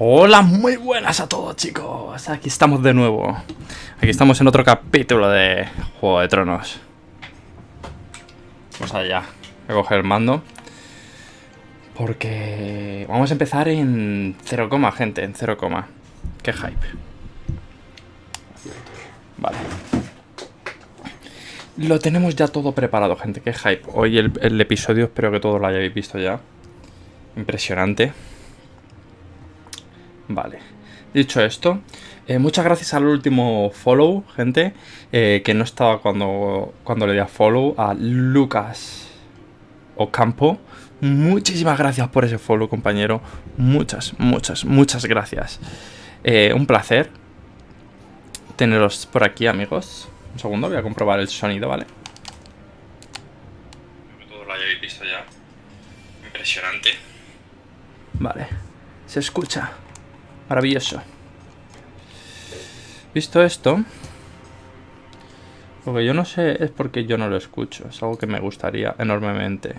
Hola, muy buenas a todos, chicos. Aquí estamos de nuevo. Aquí estamos en otro capítulo de Juego de Tronos. Vamos allá. Voy a coger el mando. Porque vamos a empezar en 0, gente, en 0. Qué hype. Vale. Lo tenemos ya todo preparado, gente. Qué hype. Hoy el episodio espero que todos lo hayáis visto ya. Impresionante. Vale, dicho esto, muchas gracias al último follow, gente, que no estaba cuando le di a follow, a Lucas Ocampo. Muchísimas gracias por ese follow, compañero. Muchas gracias. Un placer teneros por aquí, amigos. Un segundo, voy a comprobar el sonido, ¿vale? Que todos lo hayáis visto ya. Impresionante. Vale, se escucha. Maravilloso. Visto esto, lo que yo no sé es porque yo no lo escucho. Es algo que me gustaría enormemente.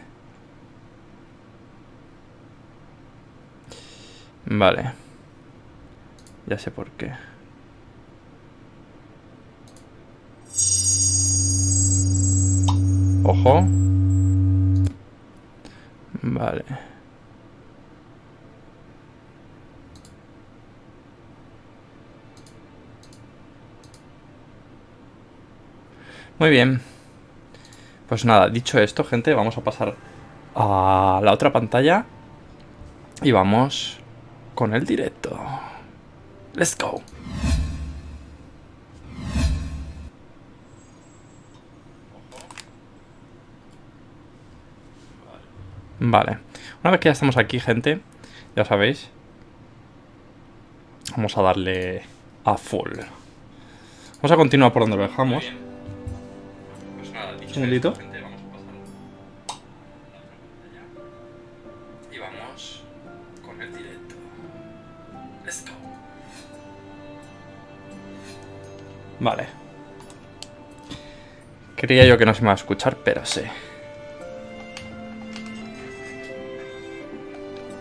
Vale. Ya sé por qué. Ojo. Vale. Muy bien. Pues nada, dicho esto, gente, vamos a pasar a la otra pantalla y vamos con el directo. Let's go. Vale. Una vez que ya estamos aquí, gente, ya sabéis, vamos a darle a full. Vamos a continuar por donde lo dejamos. Un segundito. Y vamos con el directo. Let's go. Vale. Creía yo que no se me va a escuchar, pero sí.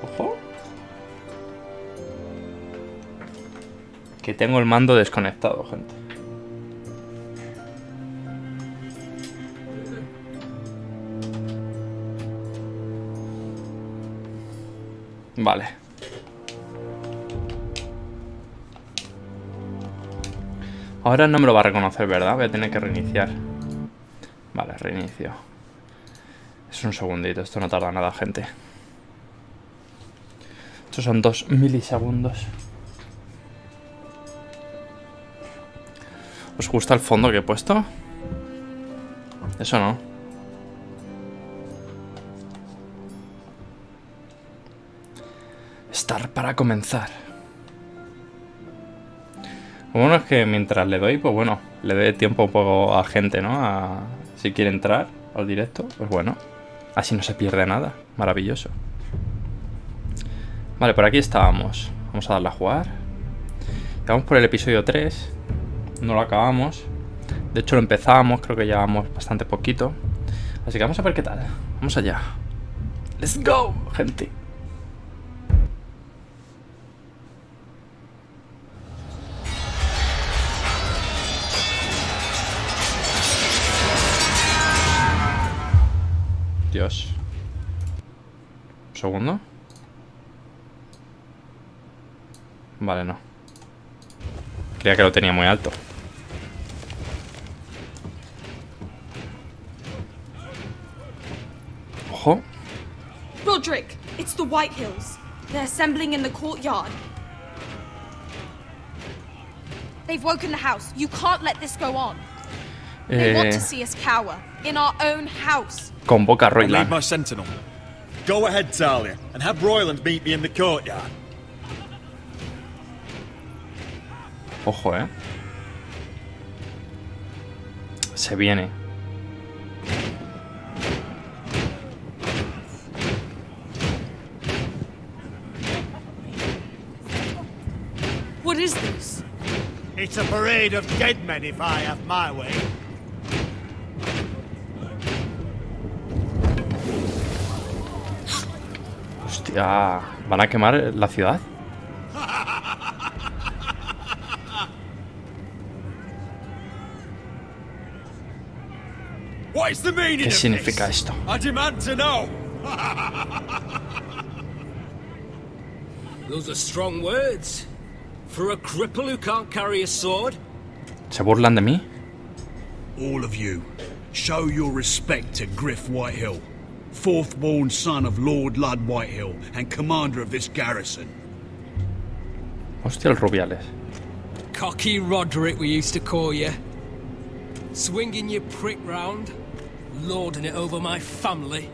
Ojo. Que tengo el mando desconectado, gente. Vale. Ahora no me lo va a reconocer, ¿verdad? Voy a tener que reiniciar. Vale, reinicio. Es un segundito, esto no tarda nada, gente. Estos son 2 milisegundos. ¿Os gusta el fondo que he puesto? Eso no. Estar para comenzar. Lo bueno es que mientras le doy, pues bueno, le doy tiempo un poco a gente, ¿no? Si quiere entrar al directo, pues bueno. Así no se pierde nada. Maravilloso. Vale, por aquí estábamos. Vamos a darle a jugar. Vamos por el episodio 3. No lo acabamos. De hecho lo empezamos, creo que llevamos bastante poquito. Así que vamos a ver qué tal. Vamos allá. Let's go, gente. Dios. Un segundo. Vale, no. Creía que lo tenía muy alto. Ojo. Roderick, it's the White Hills. They're assembling in the courtyard. They've woken the house. You can't let this go on. They want to see us cower in our own house. Convoca a I'll lead Royland. my sentinel. Go ahead, Talia, and have Royland meet me in the courtyard. Ojo, se viene. What is this? It's a parade of dead men if I have my way. Hostia, ¿van a quemar la ciudad? What is the meaning ¿Qué of significa this? esto? I demand to know. Those are strong words. For a cripple who can't carry a sword? ¿Se burlan de mí? All of you, show your respect to Griff Whitehill, fourth-born son of Lord Lud Whitehill and commander of this garrison. Hostia, el Rubiales. Cocky Roderick, we used to call you. Swinging your prick round, lording it over my family.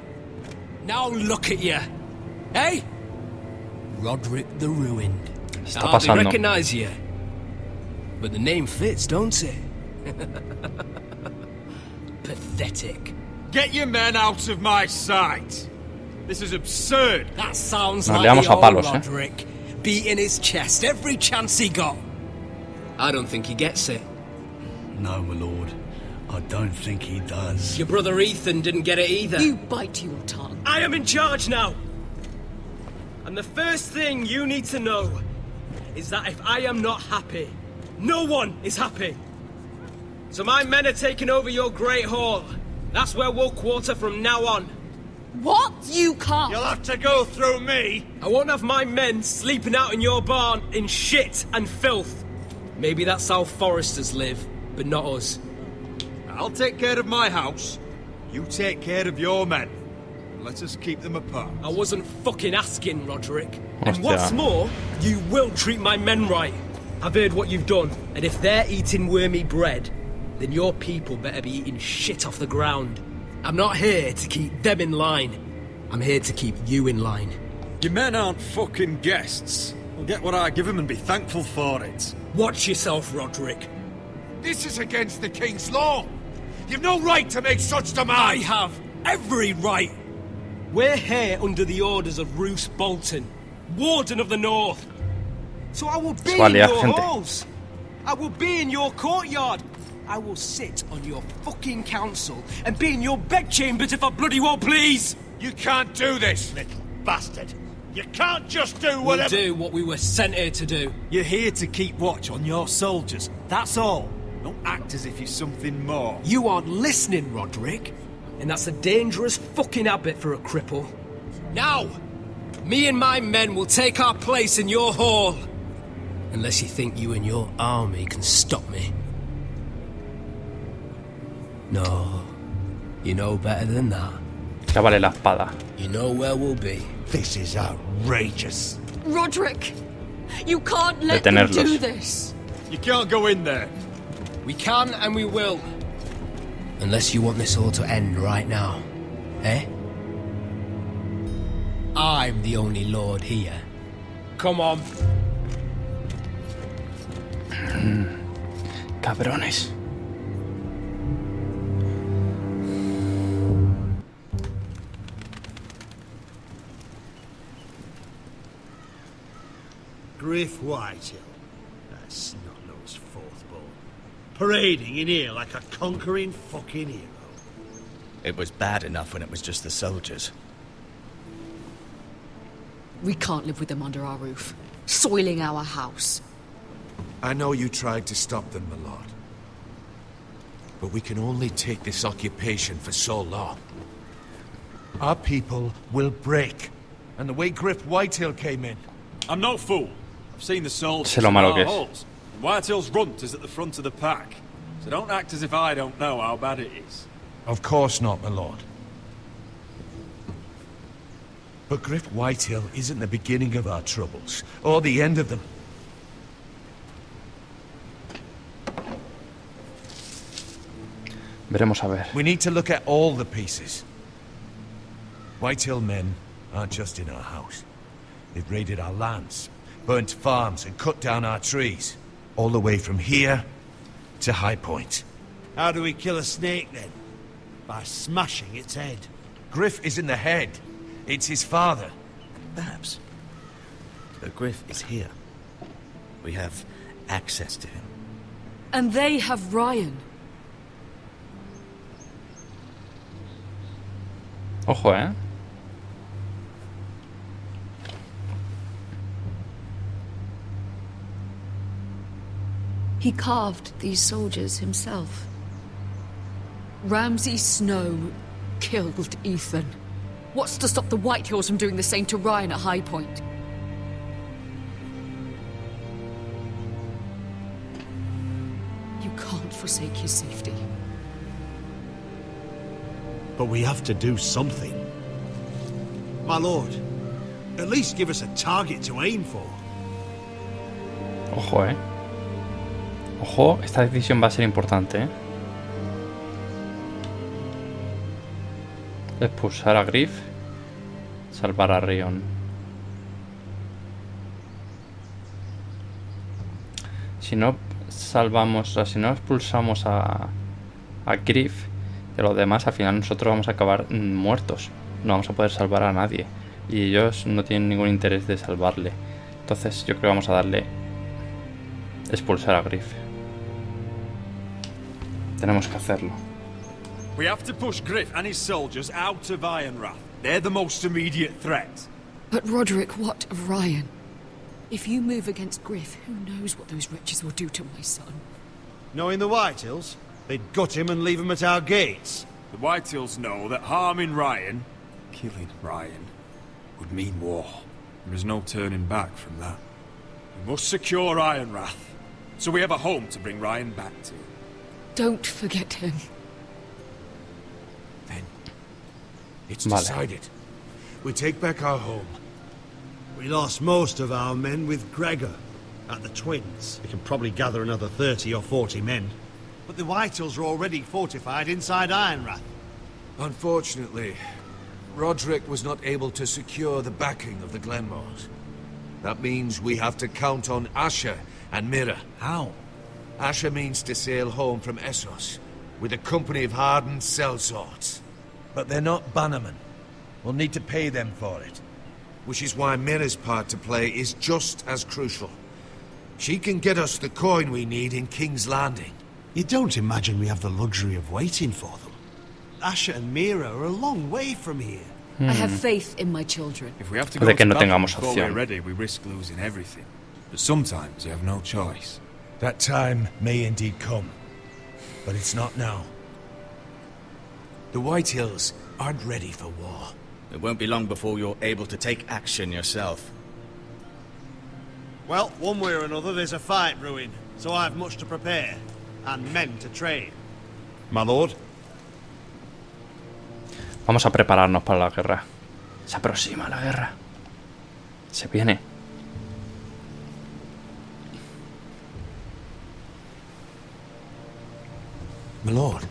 Now look at you. Hey? Roderick the Ruined. Está I hardly pasando. recognize you. But the name fits, don't it? Pathetic. Get your men out of my sight. This is absurd. That sounds Nos like liamos the a old palos, Roderick, beating his chest every chance he got. I don't think he gets it. No, my lord, I don't think he does. Your brother Ethan didn't get it either. You bite your tongue. I am in charge now. And the first thing you need to know is that if I am not happy, no one is happy. So my men are taking over your Great Hall. That's where we'll quarter from now on. What? You can't. You'll have to go through me. I won't have my men sleeping out in your barn in shit and filth. Maybe that's how foresters live, but not us. I'll take care of my house. You take care of your men. Let us keep them apart. I wasn't fucking asking, Roderick. And Hostia. what's more, you will treat my men right. I've heard what you've done, and if they're eating wormy bread, then your people better be eating shit off the ground. I'm not here to keep them in line. I'm here to keep you in line. Your men aren't fucking guests. They'll get what I give them and be thankful for it. Watch yourself, Roderick. This is against the king's law. You've no right to make such I demands. have every right. We're here under the orders of Roose Bolton, Warden of the North. So I will be in Vale, your gente. halls. I will be in your courtyard. I will sit on your fucking council and be in your bedchambers if I bloody well please. You can't do this, little bastard. You can't just do We'll whatever. do what we were sent here to do. You're here to keep watch on your soldiers. That's all. Don't act as if you're something more. You aren't listening, Roderick. And that's a dangerous fucking habit for a cripple. Now, me and my men will take our place in your hall. Unless you think you and your army can stop me. No, you know better than that. Ya vale la espada. You know where we'll be. This is outrageous. Roderick, you can't let them Detenerlos. do this. You can't go in there. We can and we will. Unless you want this all to end right now. Eh? I'm the only lord here. Come on. Cabrones. Griff Whitehill. That's not Lord's fourth-born. Parading in here like a conquering fucking hero. It was bad enough when it was just the soldiers. We can't live with them under our roof, soiling our house. I know you tried to stop them, my lord. But we can only take this occupation for so long. Our people will break. And the way Griff Whitehill came in. I'm no fool. I've seen the soldiers Sé lo in malo our que es. halls. And Whitehill's runt is at the front of the pack. So don't act as if I don't know how bad it is. Of course not, my lord. But Griff Whitehill isn't the beginning of our troubles, or the end of them. Veremos a ver. We need to look at all the pieces. Whitehill men aren't just in our house. They've raided our lands, burnt farms, and cut down our trees. All the way from here to High Point. How do we kill a snake then? By smashing its head. Griff isn't the head. It's his father. Perhaps. But Griff is here. We have access to him. And they have Ryan. Ojo, ¿eh? He carved these soldiers himself. Ramsay Snow killed Ethan. What's to stop the Whitehills from doing the same to Ryan at High Point? You can't forsake his safety. But we have to do something. My lord, at least give us a target to aim for. Ojo, Ojo, esta decisión va a ser importante, Expulsar a Griff. Salvar a Rion. Si no salvamos, o sea, si no expulsamos a Griff, de los demás, al final nosotros vamos a acabar muertos. No vamos a poder salvar a nadie. Y ellos no tienen ningún interés de salvarle. Entonces yo creo que vamos a darle expulsar a Griff. Tenemos que hacerlo. We have to push Griff and his soldiers out of Ironrath. They're the most immediate threat. But Roderick, what of Ryan? If you move against Griff, who knows what those wretches will do to my son? Knowing the Whitehills, they'd gut him and leave him at our gates. The Whitehills know that harming Ryan, killing Ryan, would mean war. There is no turning back from that. We must secure Ironrath, so we have a home to bring Ryan back to. Don't forget him. Then, it's decided. We take back our home. We lost most of our men with Gregor at the Twins. We can probably gather another 30 or 40 men. But the Whitehills are already fortified inside Ironrath. Unfortunately, Roderick was not able to secure the backing of the Glenmores. That means we have to count on Asher and Mira. How? Asher means to sail home from Essos with a company of hardened sellswords. But they're not bannermen. We'll need to pay them for it. Which is why Mira's part to play is just as crucial. She can get us the coin we need in King's Landing. You don't imagine we have the luxury of waiting for them? Asher and Mira are a long way from here. I have faith in my children. If we have to go to battle before we're ready, we risk losing everything. But sometimes you have no choice. That time may indeed come, but it's not now. The Whitehills aren't ready for war. It won't be long before you're able to take action yourself. Well, one way or another, there's a fight brewing, so I have much to prepare, and men to train. My lord? Vamos a prepararnos para la guerra. Se aproxima la guerra. Se viene. My lord,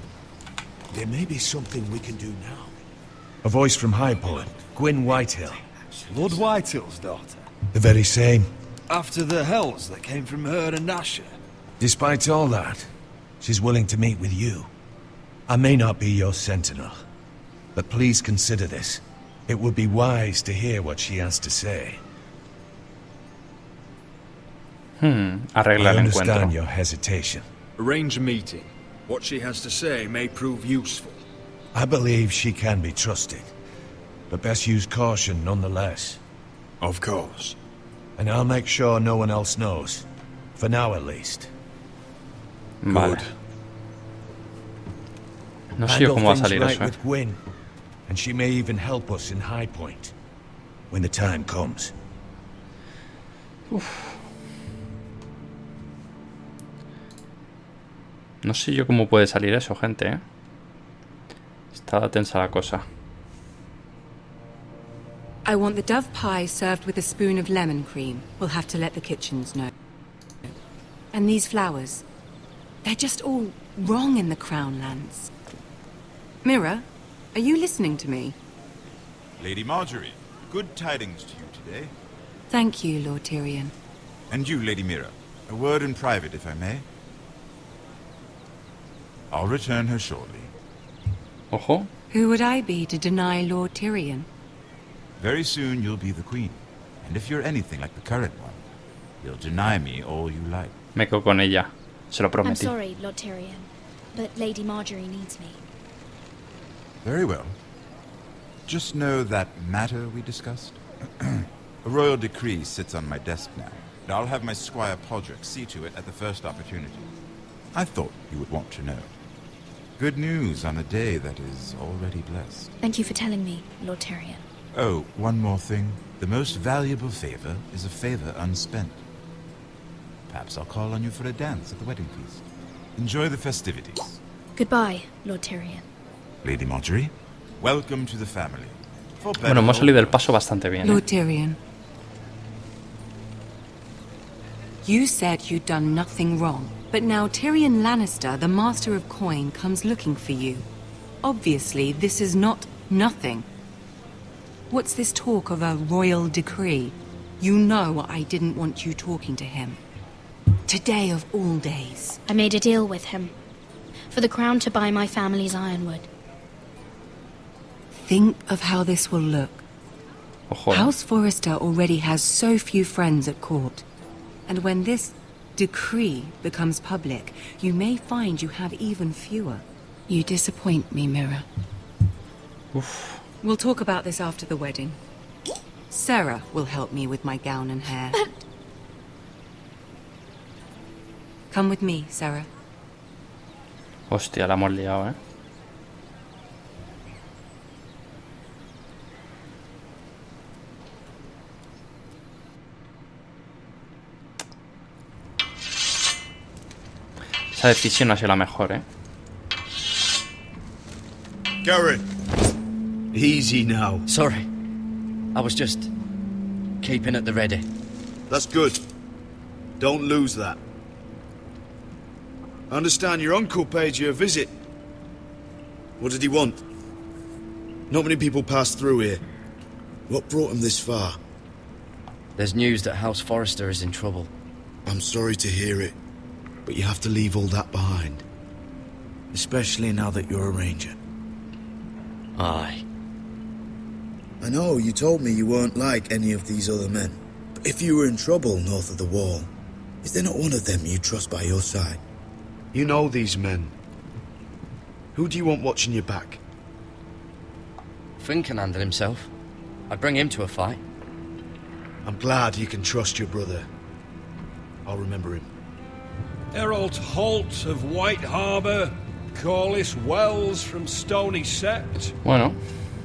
there may be something we can do now. A voice from High Point, Gwyn Whitehill. Lord Whitehill's daughter? The very same. After the hells that came from her and Asher? Despite all that, she's willing to meet with you. I may not be your sentinel, but please consider this. It would be wise to hear what she has to say. Arregla el I understand encuentro. your hesitation. Arrange a meeting. What she has to say may prove useful. I believe she can be trusted, but best use caution nonetheless. Of course. And I'll make sure no one else knows. For now, at least. Vale. No sé yo cómo va a salir eso. With Gwyn, and she may even help us in High Point when the time comes. No sé yo cómo puede salir eso, gente, Está tensa la cosa. I want the dove pie served with a spoon of lemon cream. We'll have to let the kitchens know. And these flowers. They're just all wrong in the Crown lands. Mira, are you listening to me? Lady Marjorie, good tidings to you today. Thank you, Lord Tyrion. And you, Lady Mira. A word in private, if I may. I'll return her shortly. Ojo. Who would I be to deny Lord Tyrion? Very soon you'll be the queen. And if you're anything like the current one, you'll deny me all you like. Me quedo con ella. Se lo I'm prometí. sorry, Lord Tyrion, but Lady Marjorie needs me. Very well. Just know that matter we discussed? A royal decree sits on my desk now, and I'll have my squire Podrick see to it at the first opportunity. I thought you would want to know. Good news on a day that is already blessed. Thank you for telling me, Lord Tyrion. Oh, one more thing. The most valuable favor is a favor unspent. Perhaps I'll call on you for a dance at the wedding feast. Enjoy the festivities. Goodbye, Lord Tyrion. Lady Marjorie, welcome to the family. Bueno, hemos salido del paso bastante bien. Lord Tyrion. You said you'd done nothing wrong, but now Tyrion Lannister, the Master of Coin, comes looking for you. Obviously, this is not nothing. What's this talk of a royal decree? You know I didn't want you talking to him. Today of all days. I made a deal with him. For the crown to buy my family's ironwood. Think of how this will look. Ojo. House Forrester already has so few friends at court. And when this decree becomes public, you may find you have even fewer. You disappoint me, Mira. Uf. We'll talk about this after the wedding. Sarah will help me with my gown and hair. Come with me, Sarah. Hostia, la hemos liado, Esa decisión ha sido la mejor, Garrett, easy now. Sorry. I was just keeping at the ready. That's good. Don't lose that. I understand your uncle paid you a visit. What did he want? Not many people pass through here. What brought him this far? There's news that House Forrester is in trouble. I'm sorry to hear it, but you have to leave all that behind. Especially now that you're a ranger. Aye. I know you told me you weren't like any of these other men. But if you were in trouble north of the wall, is there not one of them you trust by your side? You know these men. Who do you want watching your back? Finn can handle himself. I'd bring him to a fight. I'm glad you can trust your brother. I'll remember him. Errol Holt of White Harbour, Corliss Wells from Stony Sept. Bueno.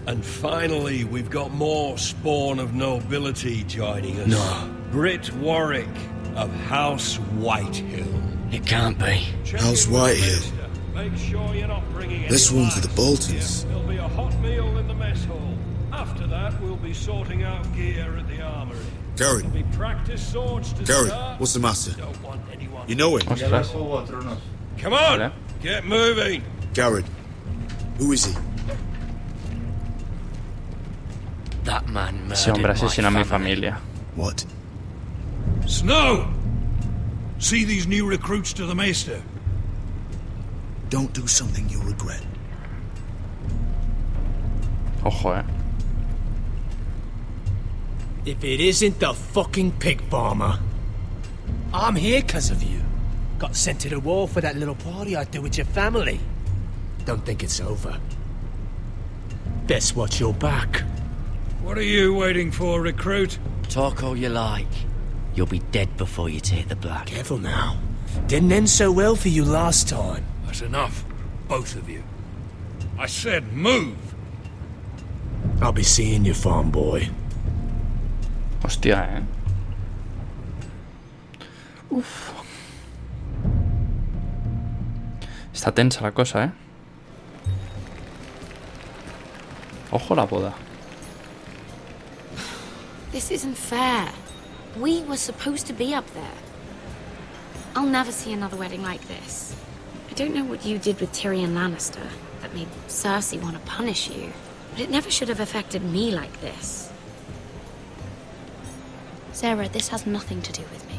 And finally, we've got more spawn of nobility joining us. No. Britt Warwick of House Whitehill. It can't be. House Whitehill. Make sure you're not bringing This one's for the Boltons. There'll be a hot meal in the mess hall. After that, we'll be sorting out gear at the armory. Garrett. There'll be practice swords to Garrett, start. what's the matter? Don't want anyone. You know him? Ostras. Come on, Vale. get moving. Garrett. Who is he? That man murdered Ese hombre asesina a mi my family. familia. What? Snow! See these new recruits to the Maester? Don't do something you'll regret. Ojo, If it isn't the fucking pig farmer. I'm here because of you. Got sent to the wall for that little party I do with your family. Don't think it's over. Best watch your back. What are you waiting for, recruit? Talk all you like. You'll be dead before you take the black. Careful now. Didn't end so well for you last time. That's enough, both of you. I said move! I'll be seeing you, farm boy. Hostia, Uf. Está tensa la cosa, Ojo la boda. This isn't fair. We were supposed to be up there. I'll never see another wedding like this. I don't know what you did with Tyrion Lannister that made Cersei want to punish you, but it never should have affected me like this. Sarah, this has nothing to do with me.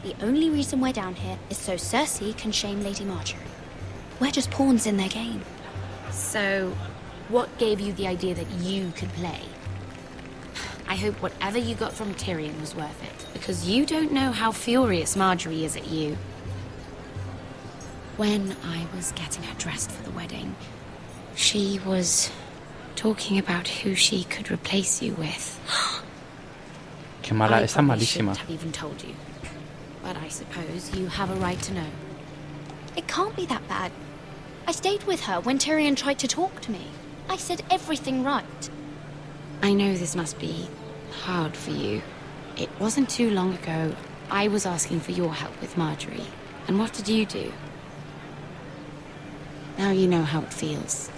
The only reason we're down here is so Cersei can shame Lady Marjorie. We're just pawns in their game. So, what gave you the idea that you could play? I hope whatever you got from Tyrion was worth it, because you don't know how furious Marjorie is at you. When I was getting her dressed for the wedding, she was talking about who she could replace you with. Qué mala, I está probably malísima. shouldn't have even told you, but I suppose you have a right to know. It can't be that bad. I stayed with her when Tyrion tried to talk to me. I said everything right. I know this must be hard for you. It wasn't too long ago I was asking for your help with Marjorie. And what did you do? Now you know how it feels,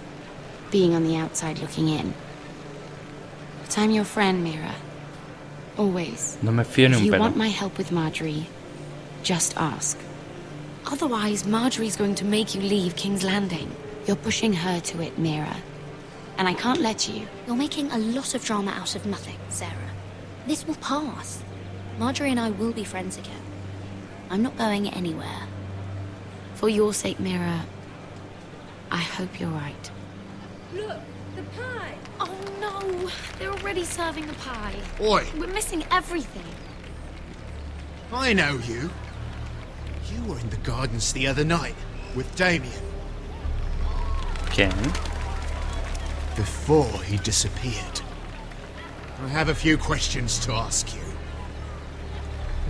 being on the outside looking in. But I'm your friend, Mira. Always. No me fío ni If un you pelo. want my help with Marjorie, just ask. Otherwise, Marjorie's going to make you leave King's Landing. You're pushing her to it, Mira. And I can't let you. You're making a lot of drama out of nothing, Sarah. This will pass. Marjorie and I will be friends again. I'm not going anywhere. For your sake, Mira, I hope you're right. Look, the pie. Oh no! They're already serving the pie. Oi! We're missing everything. I know you. You were in the gardens the other night with Damien. ¿Quién? Before he disappeared. I have a few questions to ask you.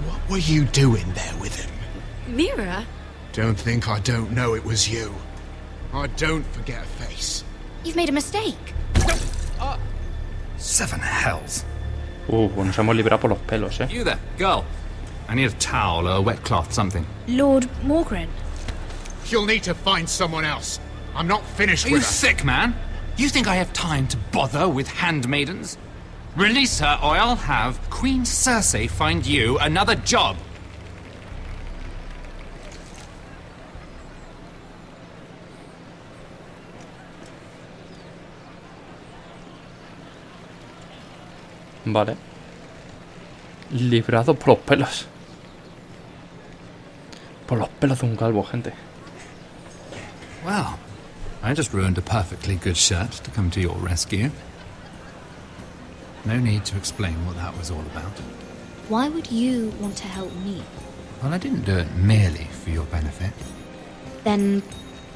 What were you doing there with him? Mira? Don't think I don't know it was you. I don't forget a face. You've made a mistake. Seven hells. Nos hemos librado por los pelos, eh. You there, girl. I need a towel or a wet cloth, something. Lord Morgren. You'll need to find someone else. I'm not finished Are with you her. sick, man? You think I have time to bother with handmaidens? Release her or I'll have Queen Cersei find you another job. Vale. Librado por los pelos. Por los pelos de un calvo, gente. Well, I just ruined a perfectly good shirt to come to your rescue. No need to explain what that was all about. Why would you want to help me? Well, I didn't do it merely for your benefit. Then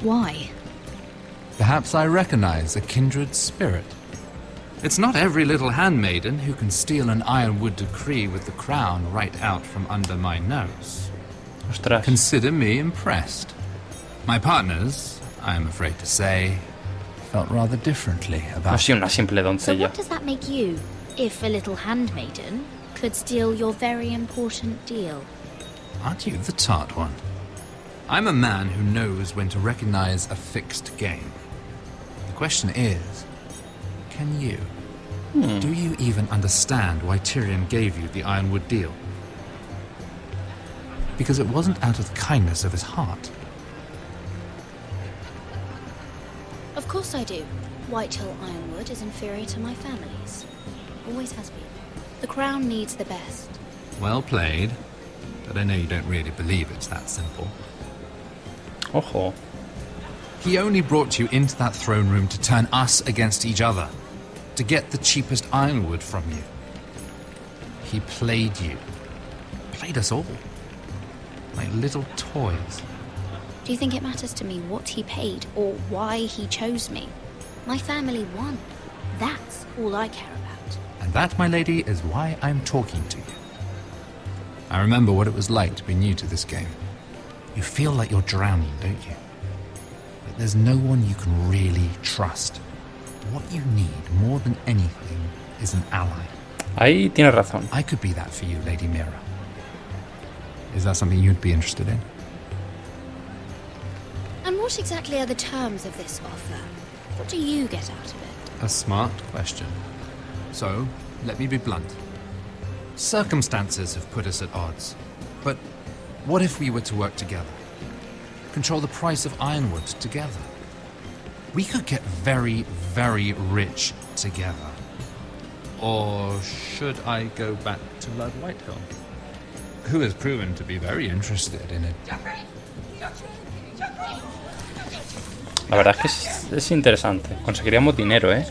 why? Perhaps I recognize a kindred spirit. It's not every little handmaiden who can steal an ironwood decree with the crown right out from under my nose. Ostras. Consider me impressed. My partners, I am afraid to say, felt rather differently about... No soy una simple So doncella. what does that make you, if a little handmaiden could steal your very important deal? Aren't you the tart one? I'm a man who knows when to recognize a fixed game. The question is, can you? Do you even understand why Tyrion gave you the Ironwood deal? Because it wasn't out of the kindness of his heart. Of course I do. Whitehill Ironwood is inferior to my family's. Always has been. The crown needs the best. Well played, but I know you don't really believe it's that simple. Ojo. He only brought you into that throne room to turn us against each other, to get the cheapest ironwood from you. He played you. Played us all. Like little toys. Do you think it matters to me what he paid or why he chose me? My family won. That's all I care about. And that, my lady, is why I'm talking to you. I remember what it was like to be new to this game. You feel like you're drowning, don't you? But there's no one you can really trust. What you need more than anything is an ally. Ahí tienes razón. I could be that for you, Lady Mira. Is that something you'd be interested in? And what exactly are the terms of this offer? What do you get out of it? A smart question. So, let me be blunt. Circumstances have put us at odds. But what if we were to work together? Control the price of ironwood together? We could get very, very rich together. Or should I go back to Lord Whitehill, who has proven to be very interested in it? La verdad es que es interesante. Conseguiríamos dinero, ¿eh?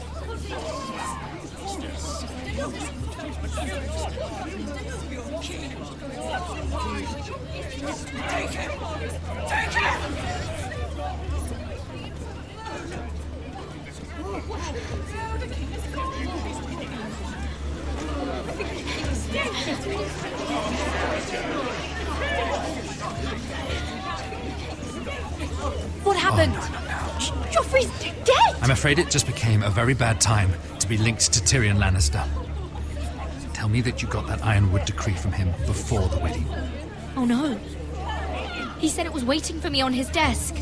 What happened? Joffrey's dead! I'm afraid it just became a very bad time to be linked to Tyrion Lannister. Tell me that you got that Ironwood decree from him before the wedding. Oh no. He said it was waiting for me on his desk.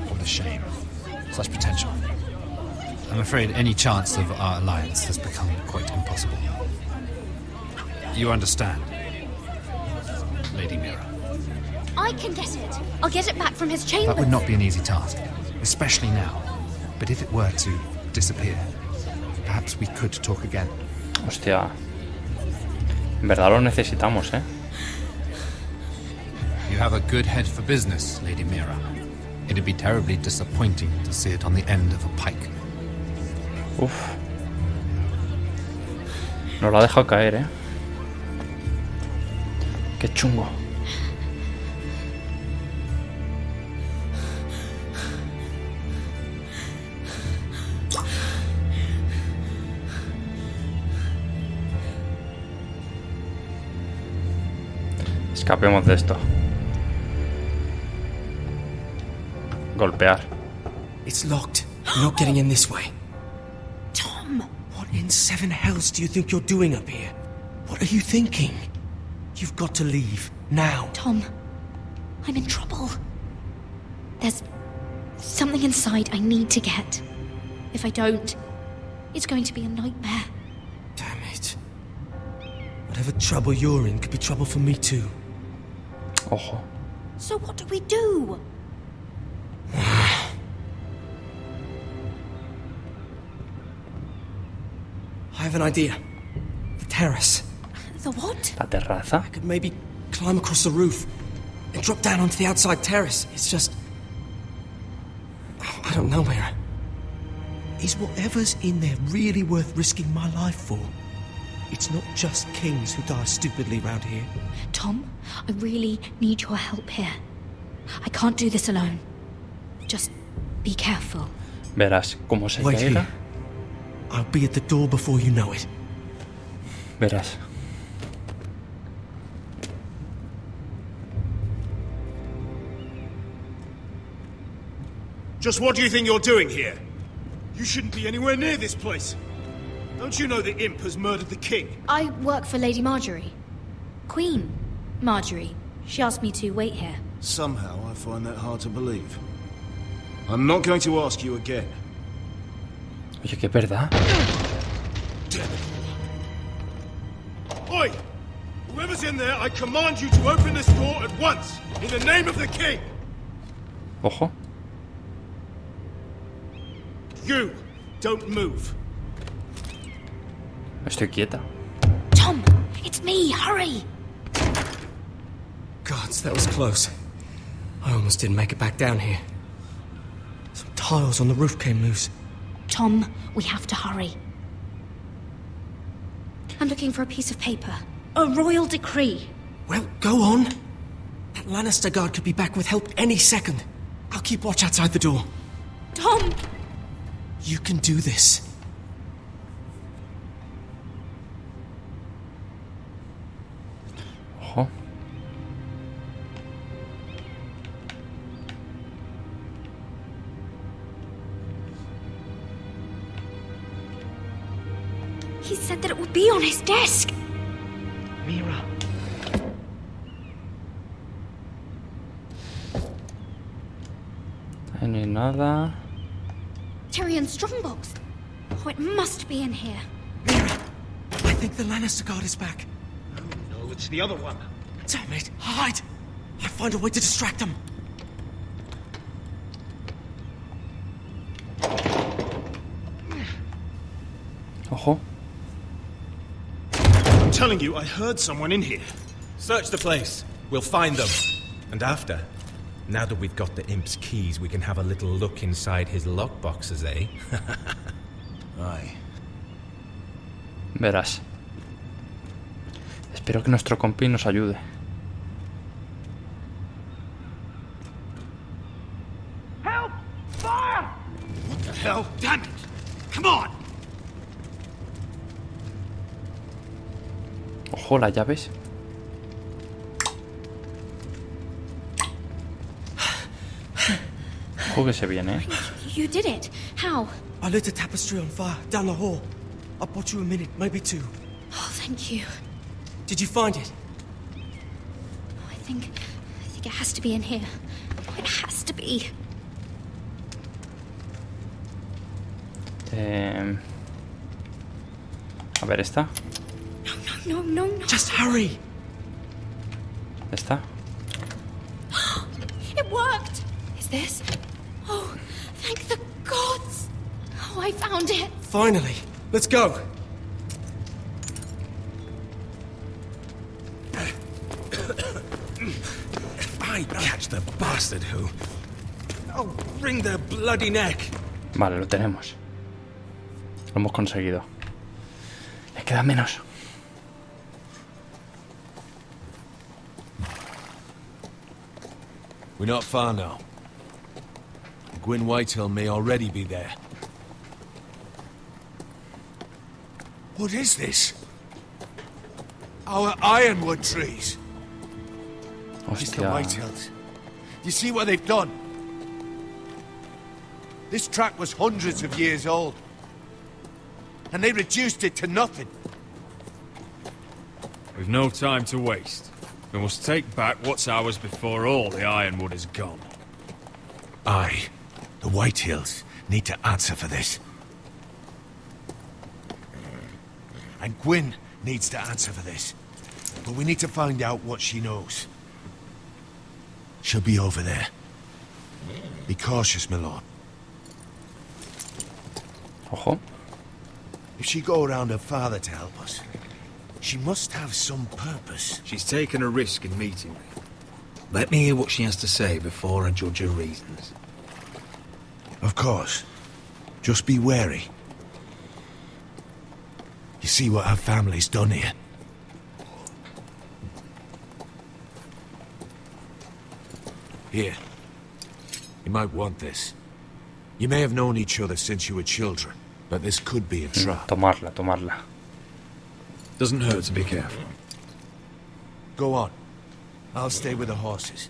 What a shame. Such potential. I'm afraid any chance of our alliance has become quite impossible. You understand, Lady Mira? I can get it. I'll get it back from his chambers. That would not be an easy task, especially now. But if it were to disappear, perhaps we could talk again. Hostia. En verdad lo necesitamos, ¿eh? You have a good head for business, Lady Mira. It'd be terribly disappointing to see it on the end of a pike. Uf. Nos lo ha dejado caer, ¿eh? Qué chungo. Escapemos de esto. Golpear. It's locked. You're not getting in this way. Tom! What in seven hells do you think you're doing up here? What are you thinking? You've got to leave. Now. Tom, I'm in trouble. There's something inside I need to get. If I don't, it's going to be a nightmare. Damn it. Whatever trouble you're in could be trouble for me too. Ojo. So what do we do? I have an idea. The terrace. The what? La terraza. I could maybe climb across the roof and drop down onto the outside terrace. It's just... I don't know, Mira. Is whatever's in there really worth risking my life for? It's not just kings who die stupidly round here. Tom, I really need your help here. I can't do this alone. Just be careful. Verás cómo se Wait caiga. here. I'll be at the door before you know it. Verás. Just what do you think you're doing here? You shouldn't be anywhere near this place. Don't you know the imp has murdered the king? I work for Lady Marjorie. Queen Marjorie. She asked me to wait here. Somehow I find that hard to believe. I'm not going to ask you again. Oye, que es verdad. Oi! Whoever's in there, I command you to open this door at once, in the name of the king! Ojo. You, don't move. Estoy quieta. Tom, it's me. Hurry! Gods, that was close. I almost didn't make it back down here. Some tiles on the roof came loose. Tom, we have to hurry. I'm looking for a piece of paper. A royal decree. Well, go on. That Lannister guard could be back with help any second. I'll keep watch outside the door. Tom! You can do this. Ojo. He said that it would be on his desk. Mira. Ni nada. Tyrion's strongbox. Oh, it must be in here. Mira. I think the Lannister guard is back. No, it's the other one. Damn it. Hide. I'll find a way to distract them. Ojo. I'm telling you, I heard someone in here. Search the place. We'll find them. And after, now that we've got the imp's keys, we can have a little look inside his lockboxes, eh? Aye. Verás. Espero que nuestro compi nos ayude. Help! Fire! What the hell? Damn it! Come on! Ojo, las llaves. Ojo que se viene, You did it. How? I lit a tapestry on fire down the hall. I bought you a minute, maybe 2. Oh, thank you. Did you find it? I think it has to be in here. It has to be. A ver, esta. No. Just hurry. Esta. It worked. Is this? Oh, thank the gods. Oh, I found it. Finally. Let's go. If I catch the bastard who... I'll wring their bloody neck. Vale, lo tenemos. Lo hemos conseguido. Le queda menos. We're not far now. Gwyn Whitehill may already be there. What is this? Our ironwood trees. Mr. Hostia. Whitehills. You see what they've done? This track was hundreds of years old. And they reduced it to nothing. We've no time to waste. We must take back what's ours before all the ironwood is gone. Aye. The Whitehills need to answer for this. And Gwyn needs to answer for this. But we need to find out what she knows. She'll be over there. Be cautious, my lord. Ojo. If she go around her father to help us, she must have some purpose. She's taken a risk in meeting me. Let me hear what she has to say before I judge her reasons. Of course. Just be wary. You see what her family's done here. Here. You might want this. You may have known each other since you were children, but this could be a trap. Tomarla. Doesn't hurt to be careful. Go on. I'll stay with the horses.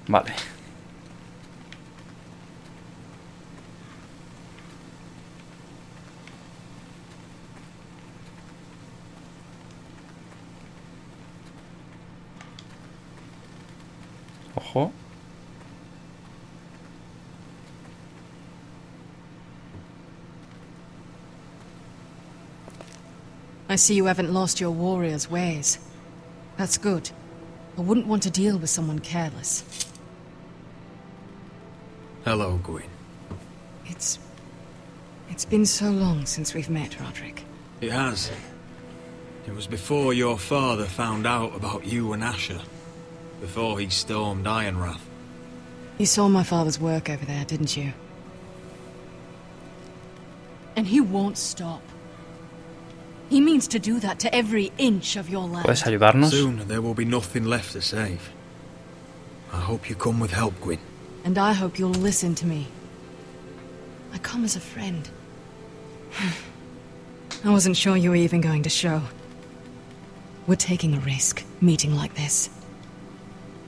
Vale. Ojo. I see you haven't lost your warrior's ways. That's good. I wouldn't want to deal with someone careless. Hello, Gwyn. It's been so long since we've met, Roderick. It has. It was before your father found out about you and Asher. Before he stormed Ironrath. You saw my father's work over there, didn't you? And he won't stop. He means to do that to every inch of your land. ¿Puedes ayudarnos? Soon there will be nothing left to save. I hope you come with help, Gwyn. And I hope you'll listen to me. I come as a friend. I wasn't sure you were even going to show. We're taking a risk, meeting like this.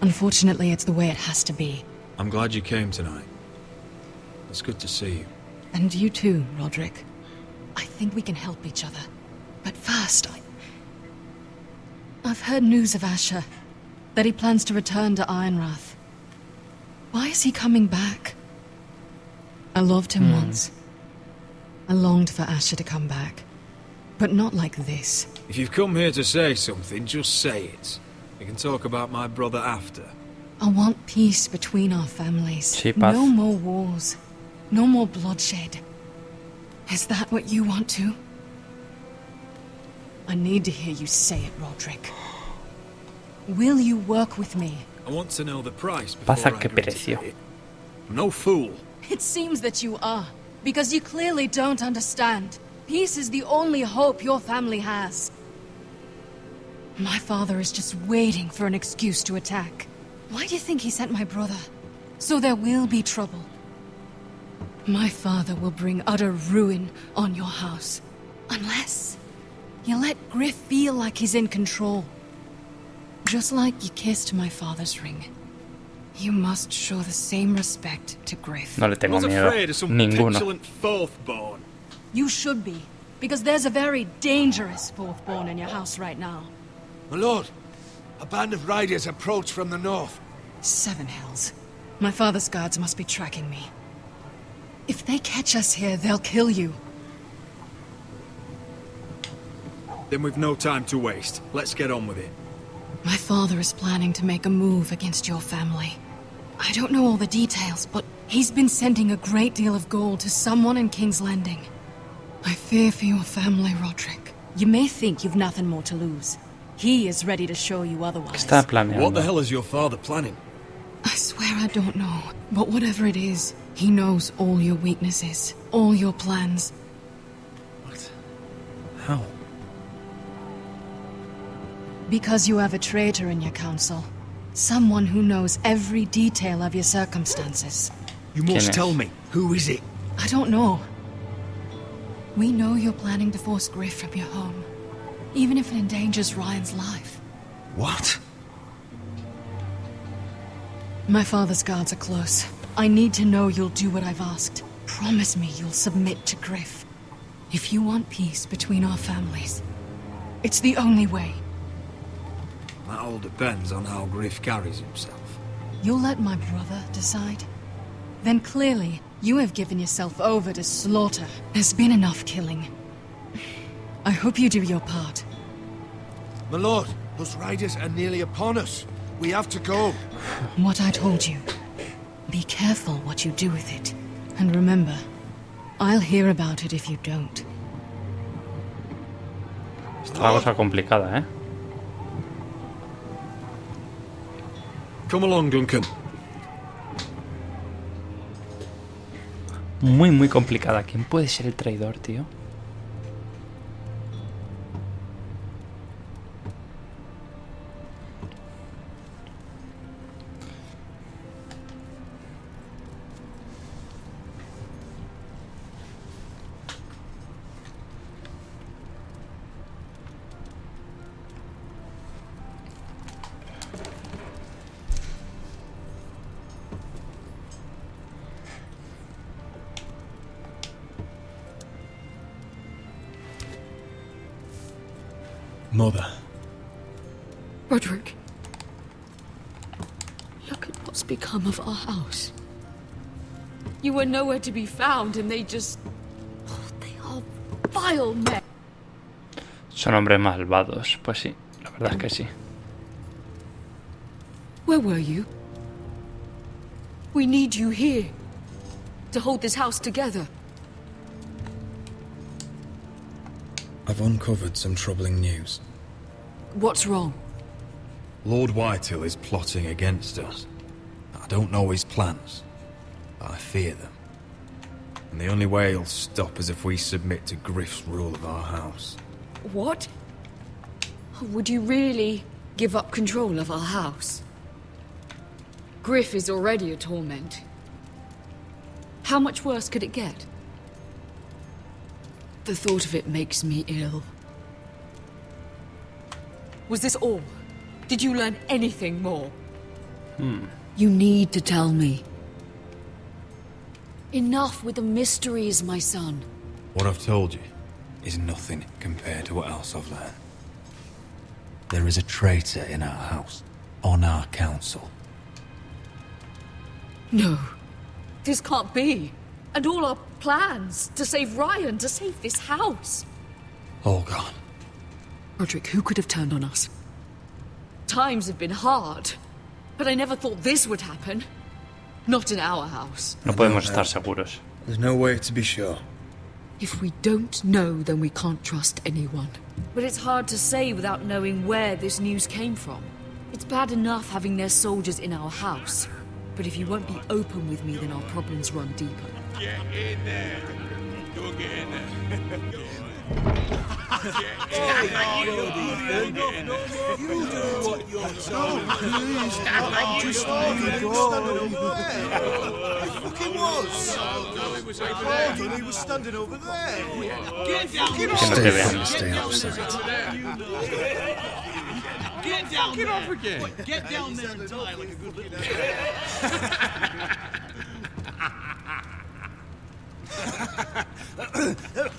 Unfortunately, it's the way it has to be. I'm glad you came tonight. It's good to see you. And you too, Roderick. I think we can help each other. But first, I've heard news of Asher. That he plans to return to Ironrath. Why is he coming back? I loved him once. I longed for Asher to come back. But not like this. If you've come here to say something, just say it. We can talk about my brother after. I want peace between our families. Sí, paz. No more wars. No more bloodshed. Is that what you want too? I need to hear you say it, Roderick. Will you work with me? I want to know the price before Paz a I qué agree to precio. pay it. I'm no fool. It seems that you are, because you clearly don't understand. Peace is the only hope your family has. My father is just waiting for an excuse to attack. Why do you think he sent my brother? So there will be trouble. My father will bring utter ruin on your house. Unless you let Griff feel like he's in control. Just like you kissed my father's ring, you must show the same respect to Griff. No le tengo Not miedo. afraid of some Ninguno. petulant fourth-born. You should be, because there's a very dangerous fourth-born in your house right now. My lord, a band of riders approach from the north. 7 hells. My father's guards must be tracking me. If they catch us here, they'll kill you. Then we've no time to waste. Let's get on with it. My father is planning to make a move against your family. I don't know all the details, but he's been sending a great deal of gold to someone in King's Landing. I fear for your family, Roderick. You may think you've nothing more to lose. He is ready to show you otherwise. Está planeando. What the hell is your father planning? I swear I don't know, but whatever it is, he knows all your weaknesses, all your plans. What? How? Because you have a traitor in your council. Someone who knows every detail of your circumstances. You must tell me. Who is it? I don't know. We know you're planning to force Griff from your home, even if it endangers Ryan's life. What? My father's guards are close. I need to know you'll do what I've asked. Promise me you'll submit to Griff. If you want peace between our families, it's the only way. That all depends on how Griff carries himself. You'll let my brother decide? Then clearly, you have given yourself over to slaughter. There's been enough killing. I hope you do your part. My lord, those riders are nearly upon us. We have to go. What I told you. Be careful what you do with it. And remember, I'll hear about it if you don't. Está la cosa complicada, ¿eh? Come along, Duncan. Muy, muy complicada. ¿Quién puede ser el traidor, tío? Mother. Roderick. Look at what's become of our house. You were nowhere to be found and they just... Oh, they are vile men. Son hombres malvados. Pues sí, la verdad es que sí. Where were you? We need you here. To hold this house together. I've uncovered some troubling news. What's wrong? Lord Whitehill is plotting against us. I don't know his plans, but I fear them. And the only way he'll stop is if we submit to Griff's rule of our house. What? Would you really give up control of our house? Griff is already a torment. How much worse could it get? The thought of it makes me ill. Was this all? Did you learn anything more? You need to tell me. Enough with the mysteries, my son. What I've told you is nothing compared to what else I've learned. There is a traitor in our house, on our council. No, this can't be. And all our plans to save Ryan, to save this house. All gone. Roderick, who could have turned on us? Times have been hard, but I never thought this would happen. Not in our house. No podemos estar seguros. There's no way to be sure. If we don't know, then we can't trust anyone. But it's hard to say without knowing where this news came from. It's bad enough having their soldiers in our house. But if you won't be open with me, then our problems run deeper. Get in there. Go get in there. You do what you're told. I'm just standing over there. He fucking was. He was standing over there. Que no te vean. Stay outside. Get down there. Off again. Wait, get down there and die like a good little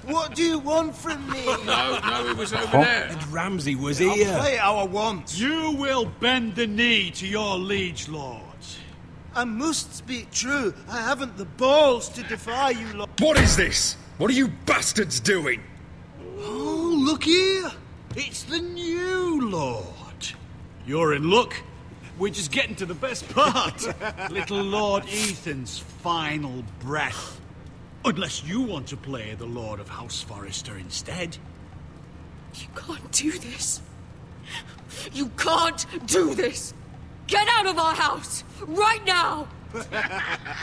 What do you want from me? No, it was over there. And Ramsay was I'll here. play how I want. You will bend the knee to your liege lord. I must speak true. I haven't the balls to defy you, Lord. What is this? What are you bastards doing? Oh, look here. It's the new lord. You're in luck. We're just getting to the best part. Little Lord Ethan's final breath. Unless you want to play the Lord of House Forrester instead. You can't do this. You can't do this. Get out of our house, right now!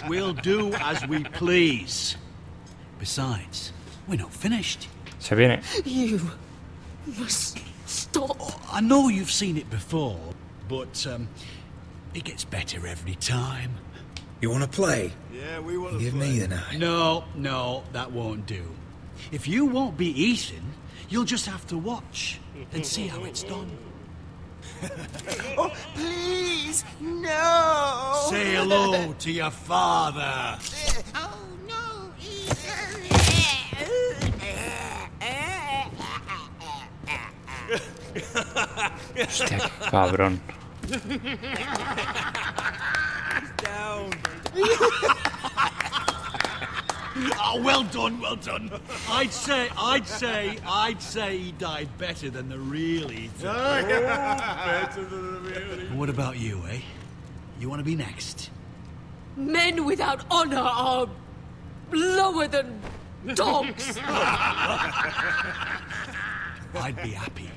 We'll do as we please. Besides, we're not finished. Se viene. You must stop. I know you've seen it before, but it gets better every time. You want to play? Yeah, we want to Give me the knife. No, that won't do. If you won't be Ethan, you'll just have to watch and see how it's done. Oh, please, no! Say hello to your father. Oh, no, Hostia, qué cabrón. Down. Oh, well done, well done. I'd say he died better than the real Ethan. Better than the really. What about you, eh? You want to be next? Men without honor are lower than dogs. I'd be happy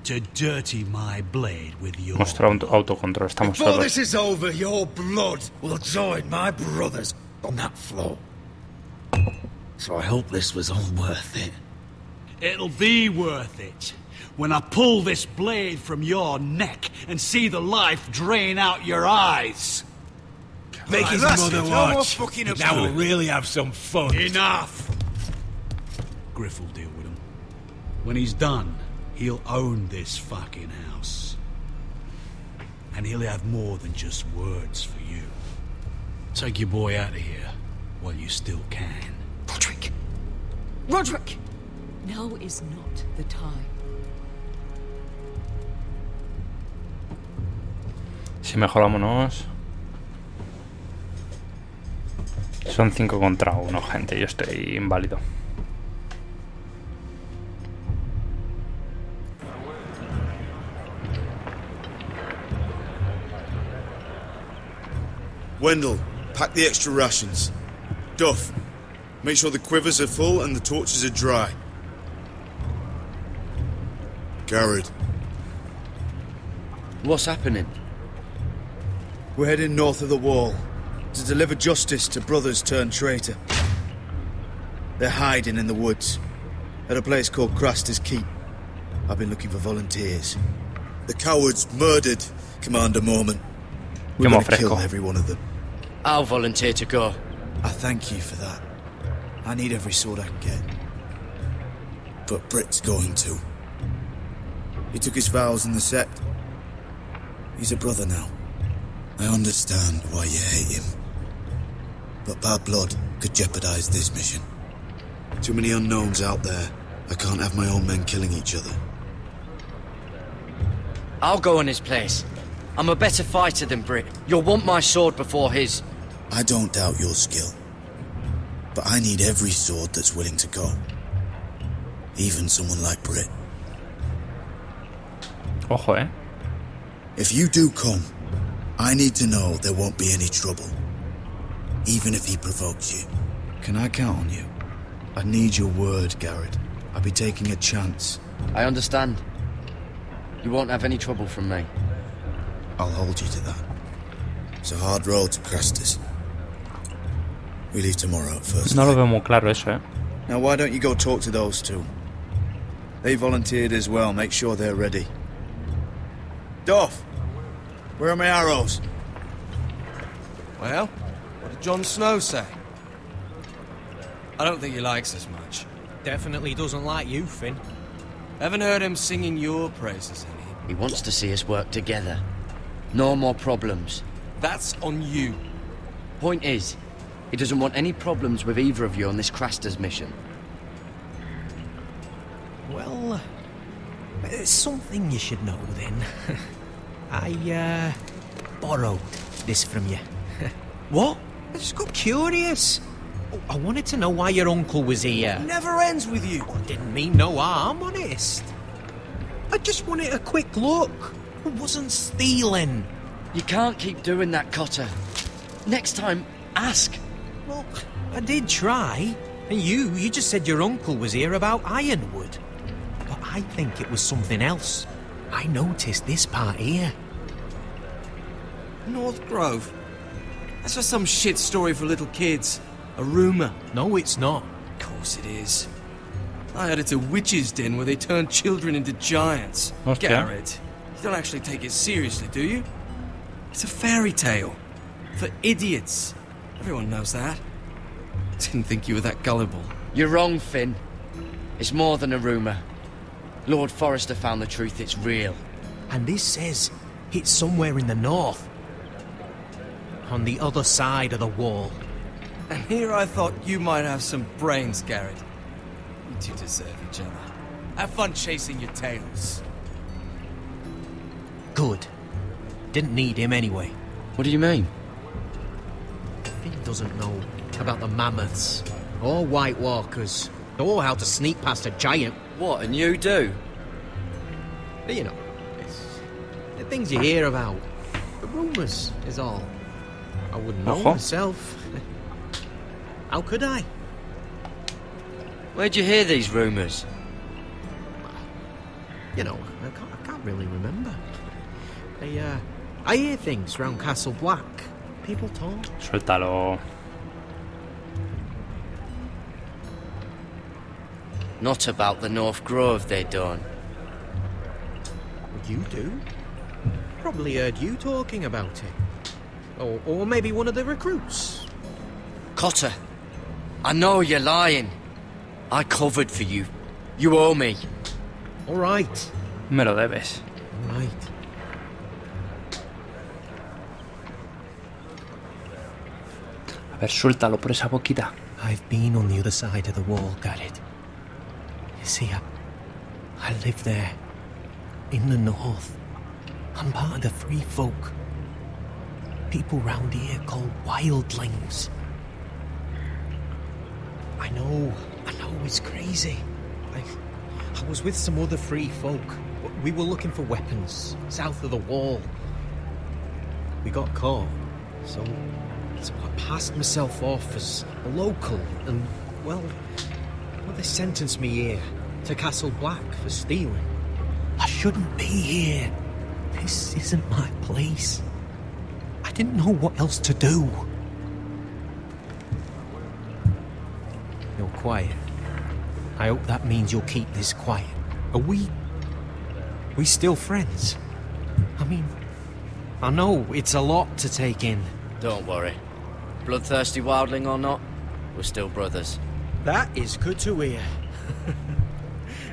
to dirty my blade with your... Mostrar autocontrol, estamos Before solos. this is over, your blood will join my brothers on that floor. So I hope this was all worth it. It'll be worth it when I pull this blade from your neck and see the life drain out your eyes. Make his that's mother it. No more watch. fucking Now upset. we'll really have some fun. Enough! Griff will deal with him. When he's done, he'll own this fucking house. And he'll have more than just words for you. Take your boy out of here while you still can. Roderick! Roderick! Now is not the time. Si mejorámonos. Son 5 contra 1, gente. Yo estoy inválido. Wendell, pack the extra rations. Duff, make sure the quivers are full and the torches are dry. Garrett. What's happening? We're heading north of the wall to deliver justice to brothers turned traitor. They're hiding in the woods at a place called Craster's Keep. I've been looking for volunteers. The cowards murdered Commander Mormon. We're Qué going to fresco. kill every one of them. I'll volunteer to go. I thank you for that. I need every sword I can get. But Britt's going to. He took his vows in the sect. He's a brother now. I understand why you hate him. But bad blood could jeopardize this mission. Too many unknowns out there. I can't have my own men killing each other. I'll go in his place. I'm a better fighter than Britt. You'll want my sword before his. I don't doubt your skill. But I need every sword that's willing to go. Even someone like Britt. Ojo, eh. If you do come, I need to know there won't be any trouble. Even if he provokes you. Can I count on you? I need your word, Garrett. I'll be taking a chance. I understand. You won't have any trouble from me. I'll hold you to that. It's a hard road to Craster's. We leave tomorrow at first. No lo veo muy claro eso, eh. Now why don't you go talk to those two? They volunteered as well. Make sure they're ready. Duff! Where are my arrows? Well, what did Jon Snow say? I don't think he likes us much. Definitely doesn't like you, Finn. Haven't heard him singing your praises any. He wants to see us work together. No more problems. That's on you. Point is, he doesn't want any problems with either of you on this Craster's mission. Well, there's something you should know then. I, borrowed this from you. What? I just got curious. I wanted to know why your uncle was here. Never ends with you. I didn't mean no harm, honest. I just wanted a quick look. I wasn't stealing. You can't keep doing that, Cotter. Next time, ask. Well, I did try. And you just said your uncle was here about Ironwood. But I think it was something else. I noticed this part here. North Grove? That's just some shit story for little kids. A rumour. No, it's not. Of course it is. I heard it's a witch's den where they turn children into giants. Okay. Garrett, you don't actually take it seriously, do you? It's a fairy tale. For idiots. Everyone knows that. Didn't think you were that gullible. You're wrong, Finn. It's more than a rumour. Lord Forrester found the truth, it's real. And this says it's somewhere in the north. On the other side of the wall. And here I thought you might have some brains, Garrett. You two deserve each other. Have fun chasing your tails. Good. Didn't need him anyway. What do you mean? Finn doesn't know about the mammoths, or White Walkers, or how to sneak past a giant. What, and you do? You know, it's the things you hear about. The rumours is all. I wouldn't know myself. How could I? Where'd you hear these rumours? You know, I can't really remember. I hear things round Castle Black. People talk. Suéltalo. Not about the North Grove, they don't. You do? Probably heard you talking about it. Or maybe one of the recruits. Cotter, I know you're lying. I covered for you. You owe me. All right. Me lo debes. All right. A ver, suéltalo por esa boquita. I've been on the other side of the wall, Garrett. You see, I live there. In the north. I'm part of the free folk. People round here called wildlings. I know it's crazy. I was with some other free folk. We were looking for weapons south of the wall. We got caught, so I passed myself off as a local, and well, they sentenced me here to Castle Black for stealing. I shouldn't be here. This isn't my place. I didn't know what else to do. You're quiet. I hope that means you'll keep this quiet. Are we still friends? I mean, I know it's a lot to take in. Don't worry. Bloodthirsty wildling or not, we're still brothers. That is good to hear.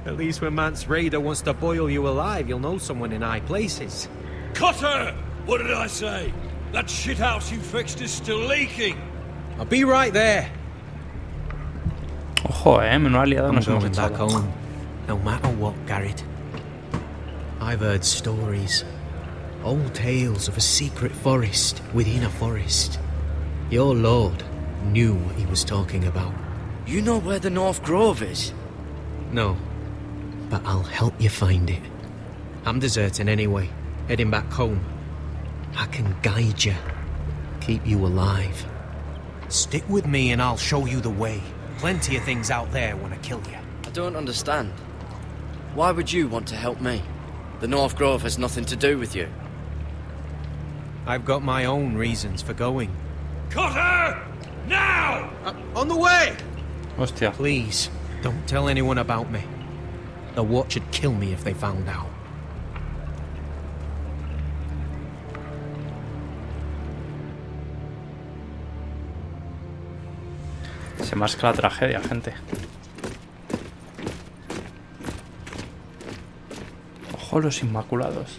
At least when Mance Raider wants to boil you alive, you'll know someone in high places. Cotter! What did I say? That shithouse you fixed is still leaking. I'll be right there. Ojo, menuda liada I'm nos hemos going back echado. home, no matter what, Garrett. I've heard stories, old tales of a secret forest within a forest. Your lord knew what he was talking about. You know where the North Grove is? No, but I'll help you find it. I'm deserting anyway, heading back home. I can guide you, keep you alive. Stick with me and I'll show you the way. Plenty of things out there want to kill you. I don't understand. Why would you want to help me? The North Grove has nothing to do with you. I've got my own reasons for going. Cotter! Now! On the way! Hostia. Please, don't tell anyone about me. The Watch would kill me if they found out. Se masca la tragedia, gente. Ojo, Bajo los Inmaculados.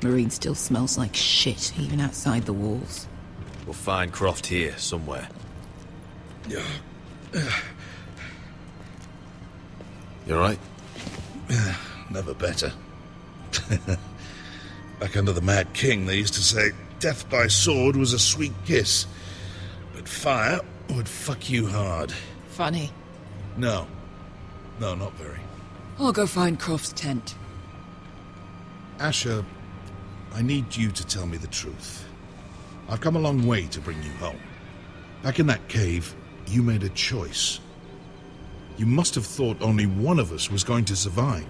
Marine still smells like shit, even outside the walls. We'll find Croft here, somewhere. You alright? Never better. Back under the Mad King, they used to say death by sword was a sweet kiss, but fire would fuck you hard. Funny. No, not very. I'll go find Croft's tent. Asher, I need you to tell me the truth. I've come a long way to bring you home. Back in that cave, you made a choice. You must have thought only one of us was going to survive.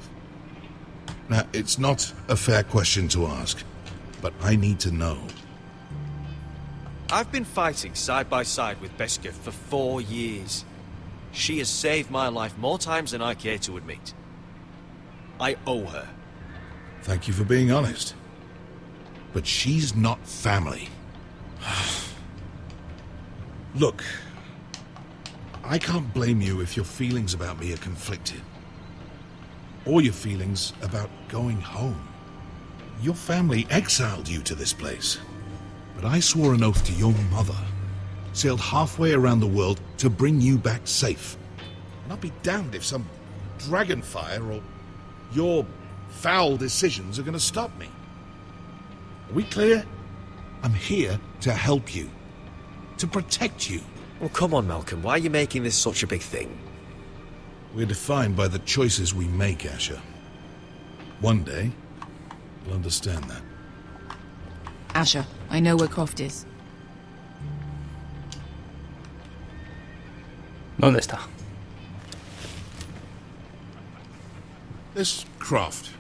Now, it's not a fair question to ask, but I need to know. I've been fighting side by side with Beskha for 4 years. She has saved my life more times than I care to admit. I owe her. Thank you for being honest. But she's not family. Look, I can't blame you if your feelings about me are conflicted. Or your feelings about going home. Your family exiled you to this place. But I swore an oath to your mother. Sailed halfway around the world to bring you back safe. And I'll be damned if some dragonfire or your foul decisions are going to stop me. Are we clear? I'm here to help you. To protect you. Well, come on, Malcolm. Why are you making this such a big thing? We're defined by the choices we make, Asher. One day, you'll understand that. Asher, I know where Croft is. ¿Dónde está? This Croft,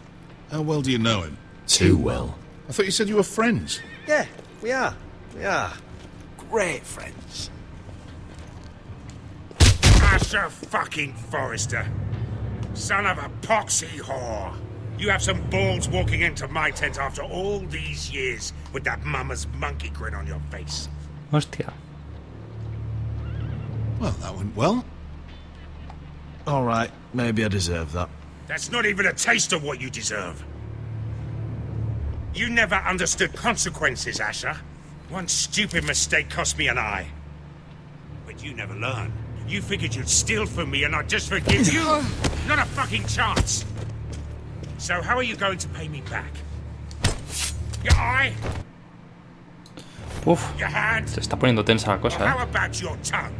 how well do you know him? Too well. I thought you said you were friends. Yeah, we are. We are. Great friends. Asher fucking Forrester. Son of a poxy whore. You have some balls walking into my tent after all these years with that mama's monkey grin on your face. Hostia. Well, that went well. All right, maybe I deserve that. That's not even a taste of what you deserve. You never understood consequences, Asher. One stupid mistake cost me an eye. But you never learned. You figured you'd steal from me and I'd just forgive you? Not a fucking chance. So how are you going to pay me back? Your eye? Uf, Your hand? se está poniendo tensa la Or cosa, how about your tongue?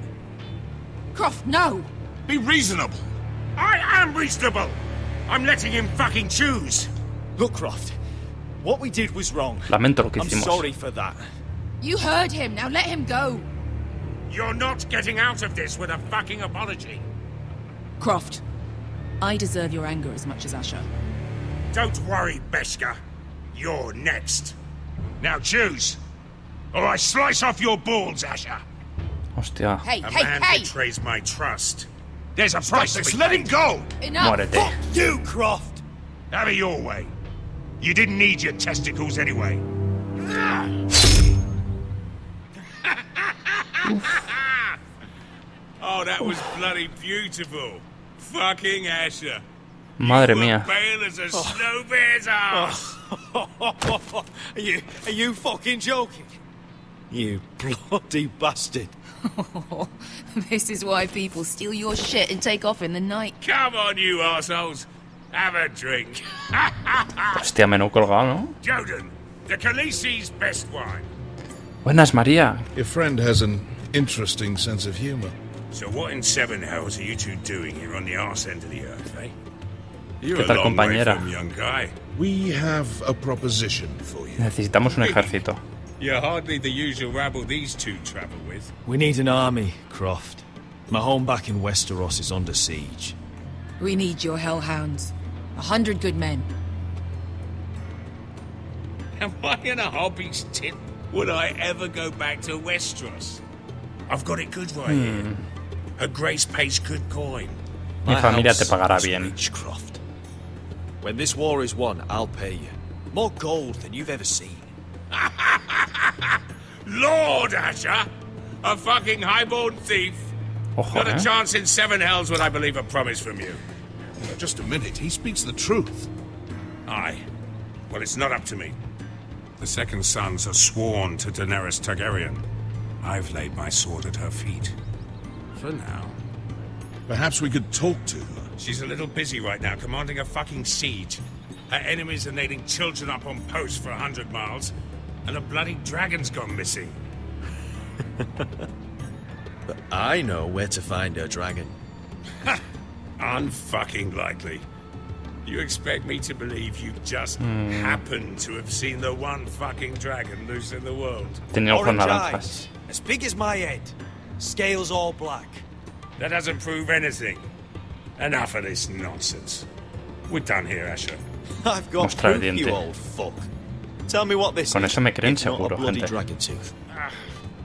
Croft, no! Be reasonable. I am reasonable. I'm letting him fucking choose. Look, Croft. What we did was wrong. Lamento lo que I'm hicimos. sorry for that. You heard him, now let him go. You're not getting out of this with a fucking apology. Croft, I deserve your anger as much as Asher. Don't worry, Beskha. You're next. Now choose, or I slice off your balls, Asher. Hostia. Hey, A hey, man hey! betrays my trust. There's a price to be Let him paid. go! Enough! Muérete. Fuck you, Croft! Have it your way. You didn't need your testicles anyway. Oh, that was bloody beautiful. Fucking Asher. Madre mía. Pale as a snow bear's ass. Are you fucking joking? You bloody bastard. This is why people steal your shit and take off in the night. Come on, you assholes. Have a drink. Hostia, menú colgado, ¿no? Joden, the Khaleesi's best wine. Buenas, María. Your friend has an interesting sense of humor. So what in seven hells are you two doing here on the arse end of the earth, eh? You're ¿Qué a tal, long way compañera? from, young guy. We have a proposition for you. Necesitamos un ejército. You're hardly the usual rabble these two travel with. We need an army, Croft. My home back in Westeros is under siege. We need your hellhounds. 100 good men. Am I in a hobby's tit? Would I ever go back to Westeros? I've got it good right here. Her Grace pays good coin. Mi My familia house te pagará is bien. rich, Croft. When this war is won, I'll pay you. More gold than you've ever seen. Lord Asher! A fucking highborn thief! Ojo, Not a ¿eh? chance in seven hells would I believe a promise from you. Just a minute, he speaks the truth. Aye, Well, it's not up to me. The second sons are sworn to Daenerys Targaryen. I've laid my sword at her feet. For now. Perhaps we could talk to her. She's a little busy right now, commanding a fucking siege. Her enemies are nailing children up on posts for 100 miles, and a bloody dragon's gone missing. But I know where to find her dragon. Ha! Unfucking likely. You expect me to believe you just happen to have seen the one fucking dragon loose in the world? Tenía ojos Orange naranjas. eyes, as big as my head. Scales all black. That doesn't prove anything. Enough of this nonsense. We're done here, Asher. I've got Mostrar el proof, you diente. old fuck. Tell me what this Con is. eso me creen If not seguro, a bloody gente. dragon tooth.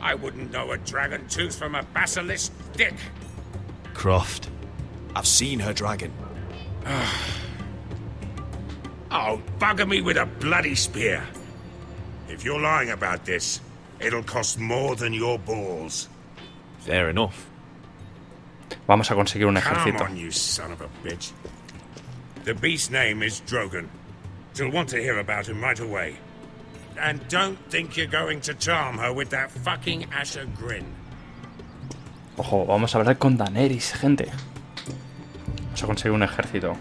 I wouldn't know a dragon tooth from a basilisk dick. Croft. I've seen her dragon. Oh, bugger me with a bloody spear. If you're lying about this, it'll cost more than your balls. Fair enough. Vamos a conseguir un Come ejército. on, you son of a bitch. The beast's name is Drogon. You'll want to hear about him right away. And don't think you're going to charm her with that fucking Asher grin. Ojo, vamos a hablar con Daenerys, gente. Vamos a conseguir un ejército.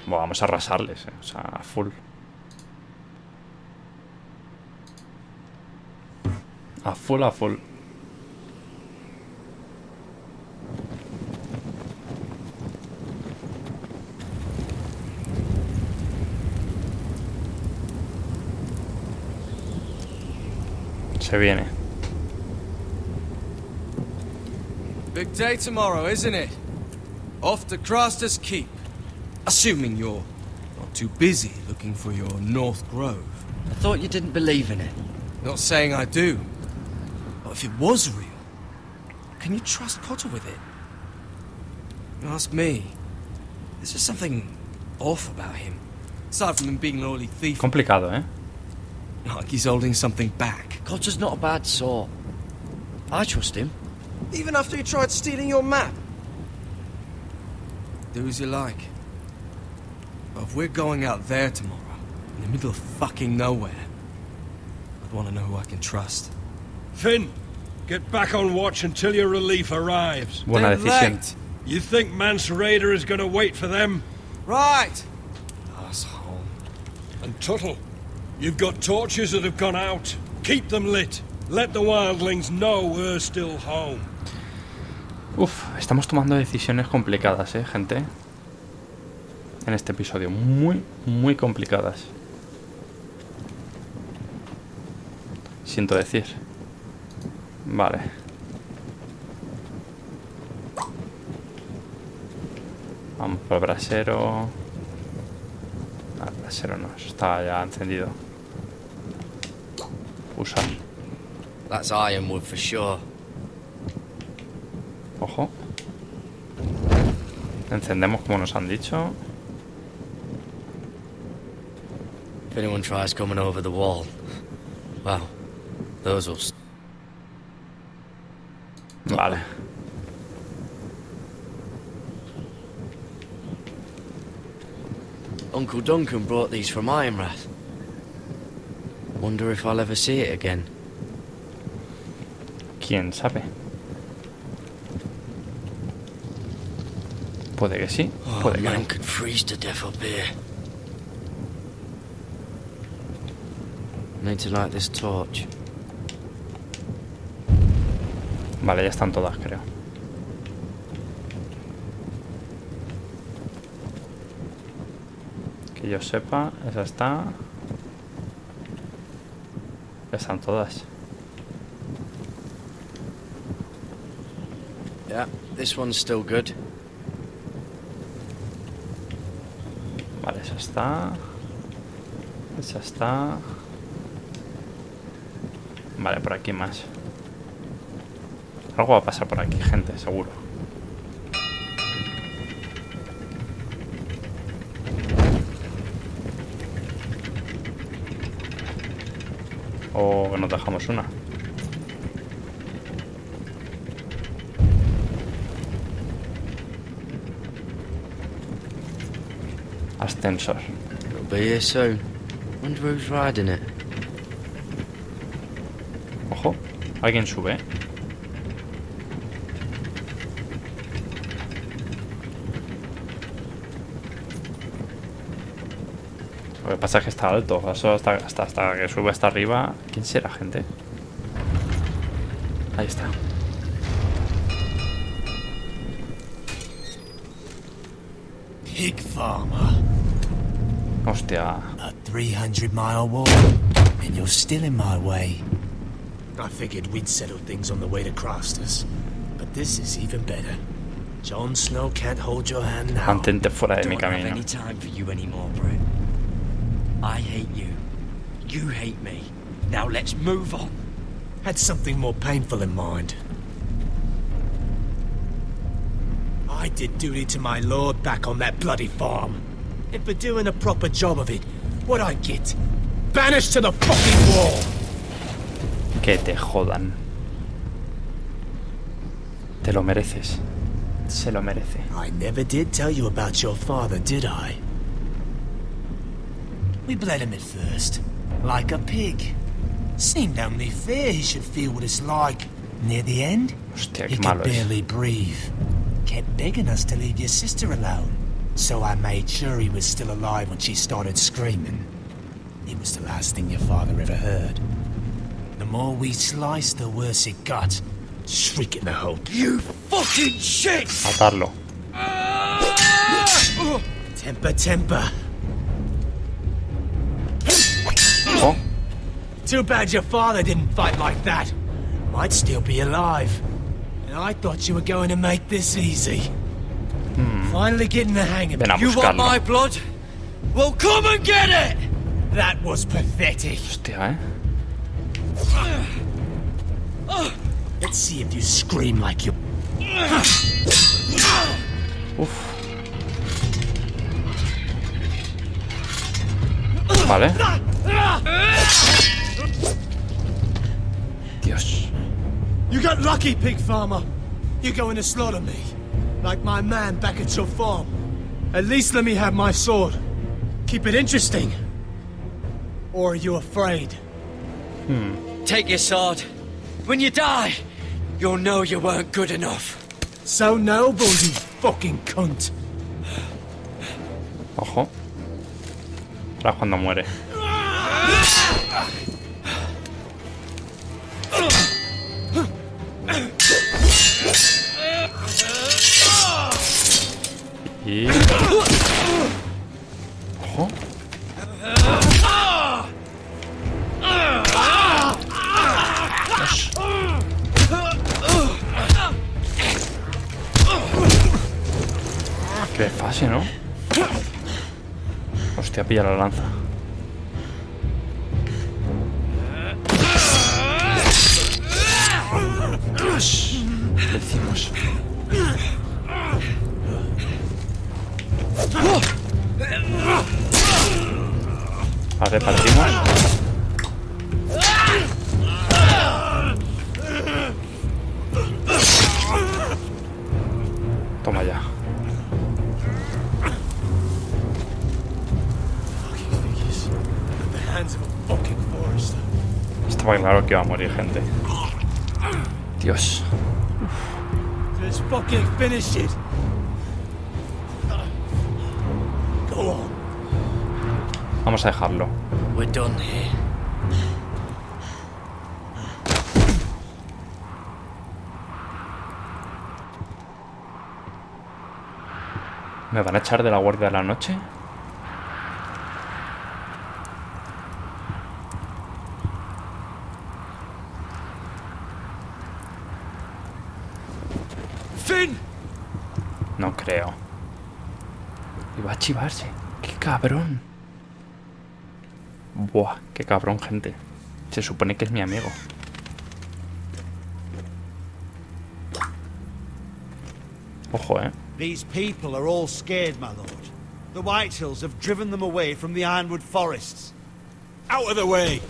Bueno, vamos a arrasarles, o sea, a full. A full, a full. Se viene. Big day tomorrow, isn't it? Off to Craster's Keep. Assuming you're not too busy looking for your North Grove. I thought you didn't believe in it. Not saying I do. But if it was real, can you trust Cotter with it? You ask me, there's just something off about him. Aside from him being an early thief. Complicado, ¿eh? Like he's holding something back. Cotter's not a bad sort. I trust him. Even after he tried stealing your map. Do as you like. But if we're going out there tomorrow, in the middle of fucking nowhere, I'd want to know who I can trust. Finn, get back on watch until your relief arrives. Buena They're decisión. late. You think Mance Raider is going to wait for them? Right! Asshole. And Tuttle, you've got torches that have gone out. Keep them lit. Let the wildlings know we're still home. Uf, estamos tomando decisiones complicadas, gente. En este episodio. Muy, muy complicadas. Siento decir. Vale. Vamos por el brasero. Ah, el brasero no, eso está ya encendido. Usar. That's ironwood for sure. Ojo. Encendemos como nos han dicho. If anyone tries coming over the wall, well, those will... Vale. Uncle Duncan brought these from Ironrath. Wonder if I'll ever see it again. ¿Quién sabe? Puede que sí, Oh, puede que man no. could freeze to death up here. Need to light this torch. Vale, ya están todas, creo. Que yo sepa, esa está. Ya están todas. Yeah, this one's still good. Vale, esa está. Esa está. Vale, por aquí más. Algo va a pasar por aquí, gente, seguro. O que nos dejamos una. Ascensor. It'll be here soon. Wonder who's riding it. Ojo, alguien sube. Lo que pasa es que está alto. Eso hasta que sube hasta arriba. ¿Quién será, gente? Ahí está. Pig farmer. Hostia. A 300-mile walk, and you're still in my way. I figured we'd settle things on the way to Crosters, but this is even better. Jon Snow can't hold your hand now. Mantente fuera de mi Don't have camino. any time for you anymore, Brett. I hate you. You hate me. Now let's move on. Had something more painful in mind. I did duty to my lord back on that bloody farm. And for doing a proper job of it, what'd I get? Banished to the fucking wall! Que te jodan. Te lo mereces. Se lo merece. I never did tell you about your father, did I? We bled him at first, like a pig. Seemed only fair he should feel what it's like. Near the end, Hostia, he qué could malo es. barely breathe. Kept begging us to leave your sister alone. So I made sure he was still alive when she started screaming. It was the last thing your father ever heard. The more we sliced, the worse it got. Shrieking the whole... You fucking shit! Matarlo. Temper, temper. Oh. Too bad your father didn't fight like that. Might still be alive. And I thought you were going to make this easy. Finally getting the hang of Ven a it. You want buscarlo. my blood? Well, come and get it! That was pathetic. Hostia, Let's see if you scream like you... Uf. Vale. Dios. You got lucky, pig farmer. You're going to slaughter me. Like my man back at your farm. At least let me have my sword. Keep it interesting. Or are you afraid? Take your sword. When you die, you'll know you weren't good enough. So noble, you fucking cunt. Ojo. Ahora es cuando muere. Y... Ojo. Qué fácil, ¿no? Hostia, pilla la lanza. Dios. ¿Qué hicimos? A ver, partimos. Toma ya. Estaba claro que iba a morir gente. Dios. Just fucking finish it. Go on. Vamos a dejarlo. We're done here. ¿Me van a echar de la guardia de la noche? Finn. No creo. Iba a chivarse. ¡Qué cabrón! Buah, qué cabrón, gente. Se supone que es mi amigo. Ojo, These people are all scared, my lord. The Whitehills have driven them away from the Ironwood forests. Out of the way.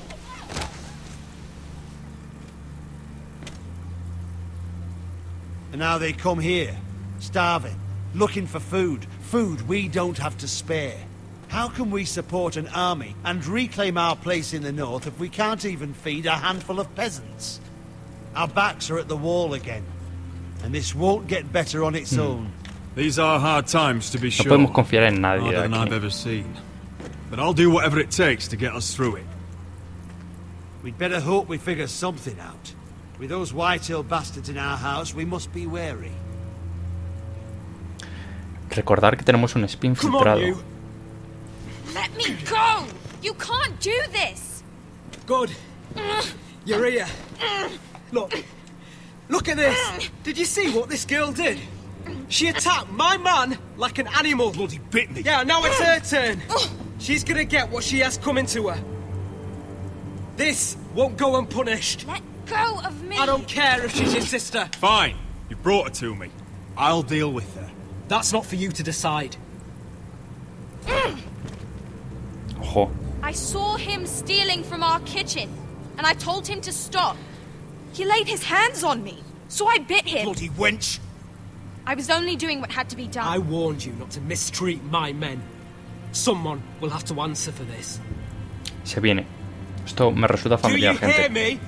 And now they come here, starving, looking for food. Food we don't have to spare. How can we support an army and reclaim our place in the north if we can't even feed a handful of peasants? Our backs are at the wall again, and this won't get better on its own. These are hard times, to be No sure. podemos confiar en nadie Harder than I've aquí. ever seen. But I'll do whatever it takes to get us through it. We'd better hope we figure something out. With those Whitetail bastards in our house, we must be wary. Recordar que tenemos un espía infiltrado. Let me go! You can't do this! Good. You're here. Look at this. Did you see what this girl did? She attacked my man like an animal. Bloody bit me. Yeah, now it's her turn. She's gonna get what she has coming to her. This won't go unpunished. Let go of me! I don't care if she's your sister. Fine. You brought her to me. I'll deal with her. That's not for you to decide. Ojo. I saw him stealing from our kitchen, and I told him to stop. He laid his hands on me, so I bit him. Bloody wench. I was only doing what had to be done. I warned you not to mistreat my men. Someone will have to answer for this. Se viene. Esto me resulta familiar, Do you hear gente. me?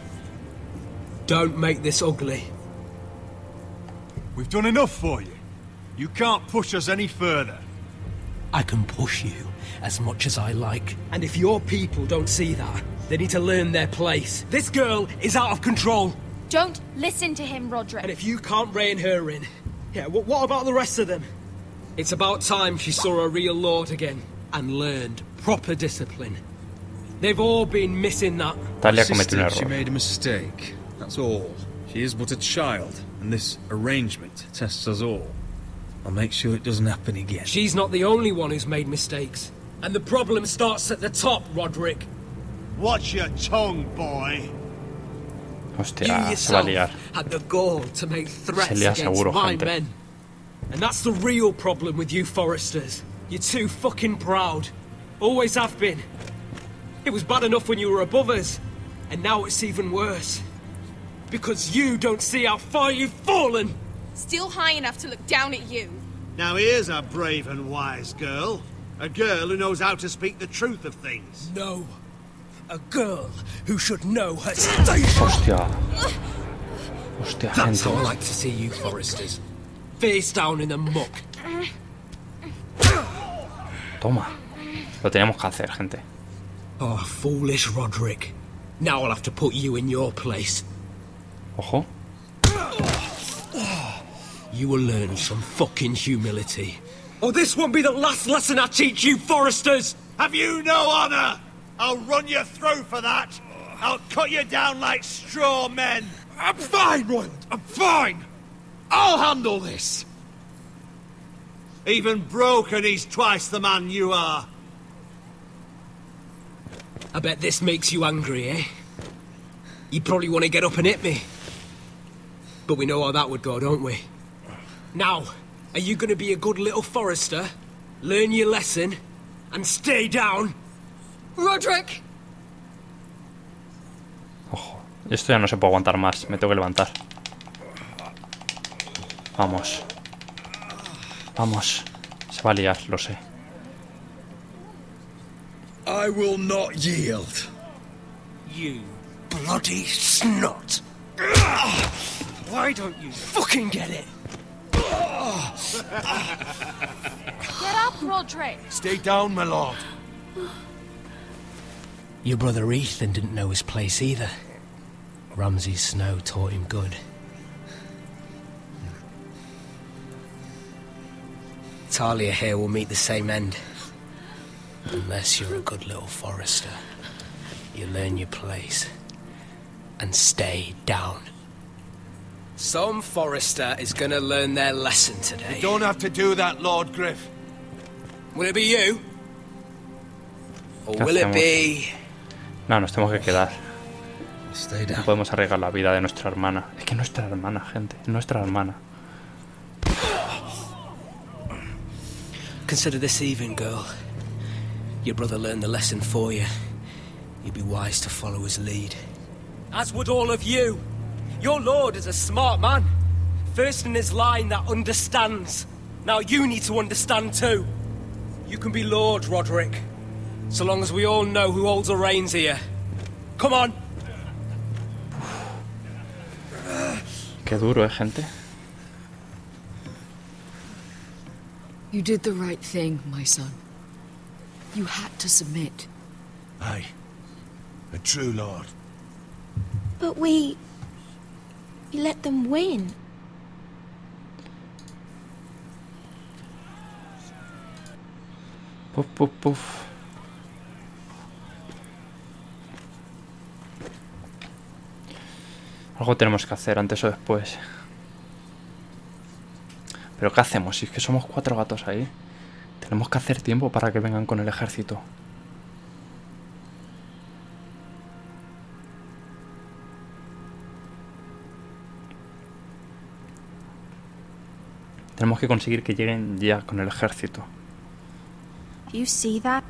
Don't make this ugly. We've done enough for you. You can't push us any further. I can push you as much as I like. And if your people don't see that, they need to learn their place. This girl is out of control. Don't listen to him, Roderick. And if you can't rein her in, yeah, what about the rest of them? It's about time she saw a real lord again and learned proper discipline. They've all been missing that. Talia cometió un She error. made a mistake. That's all. She is but a child, and this arrangement tests us all. I'll make sure it doesn't happen again. She's not the only one who's made mistakes. And the problem starts at the top, Roderick. Watch your tongue, boy. Hostia, You se va a yourself liar. had the gall to make threats Se lía against seguro, my gente. men. And that's the real problem with you Foresters. You're too fucking proud. Always have been. It was bad enough when you were above us. And now it's even worse. Because you don't see how far you've fallen. Still high enough to look down at you. Now here's a brave and wise girl. A girl who knows how to speak the truth of things. No. A girl who should know her station. Hostia. Hostia, That's gente. how I like to see you Foresters. Face down in the muck. Toma. Lo teníamos que hacer, gente. Oh, foolish Roderick. Now I'll have to put you in your place. Ojo. You will learn some fucking humility. Or this won't be the last lesson I teach you, Foresters! Have you no honor? I'll run you through for that. I'll cut you down like straw men. I'm fine, Royland. I'm fine. I'll handle this. Even broken, he's twice the man you are. I bet this makes you angry, eh? You probably want to get up and hit me. But we know how that would go, don't we? Now, are you going to be a good little Forester, learn your lesson, and stay down? Roderick! Ojo. Esto ya no se puede aguantar más. Me tengo que levantar. Vamos. Vamos. Se va a liar, lo sé. I will not yield. You bloody snot! Why don't you fucking get it? Get up, Roderick! Stay down, my lord. Your brother Ethan didn't know his place either. Ramsay Snow taught him good. Talia here will meet the same end. Unless you're a good little Forester. You learn your place. And stay down. Some Forester is gonna learn their lesson today. You don't have to do that, Lord Griff. Will it be you? Or ¿Qué will it hacemos? be... No, nos tenemos que quedar. Stay No down. podemos arriesgar la vida de nuestra hermana. Es que nuestra hermana, gente. Nuestra hermana. Consider this even, girl. Your brother learned the lesson for you. You'd be wise to follow his lead. As would all of you. Your lord is a smart man. First in his line that understands. Now you need to understand too. You can be Lord, Roderick. So long as we all know who holds the reins here. Come on! Qué duro, gente. You did the right thing, my son. You had to submit. Aye. A true lord. But we let them win. Puf, puf, puf. Algo tenemos que hacer antes o después. Pero ¿qué hacemos? Si es que somos 4 gatos ahí. Tenemos que hacer tiempo para que vengan con el ejército. Tenemos que conseguir que lleguen ya con el ejército. You see that?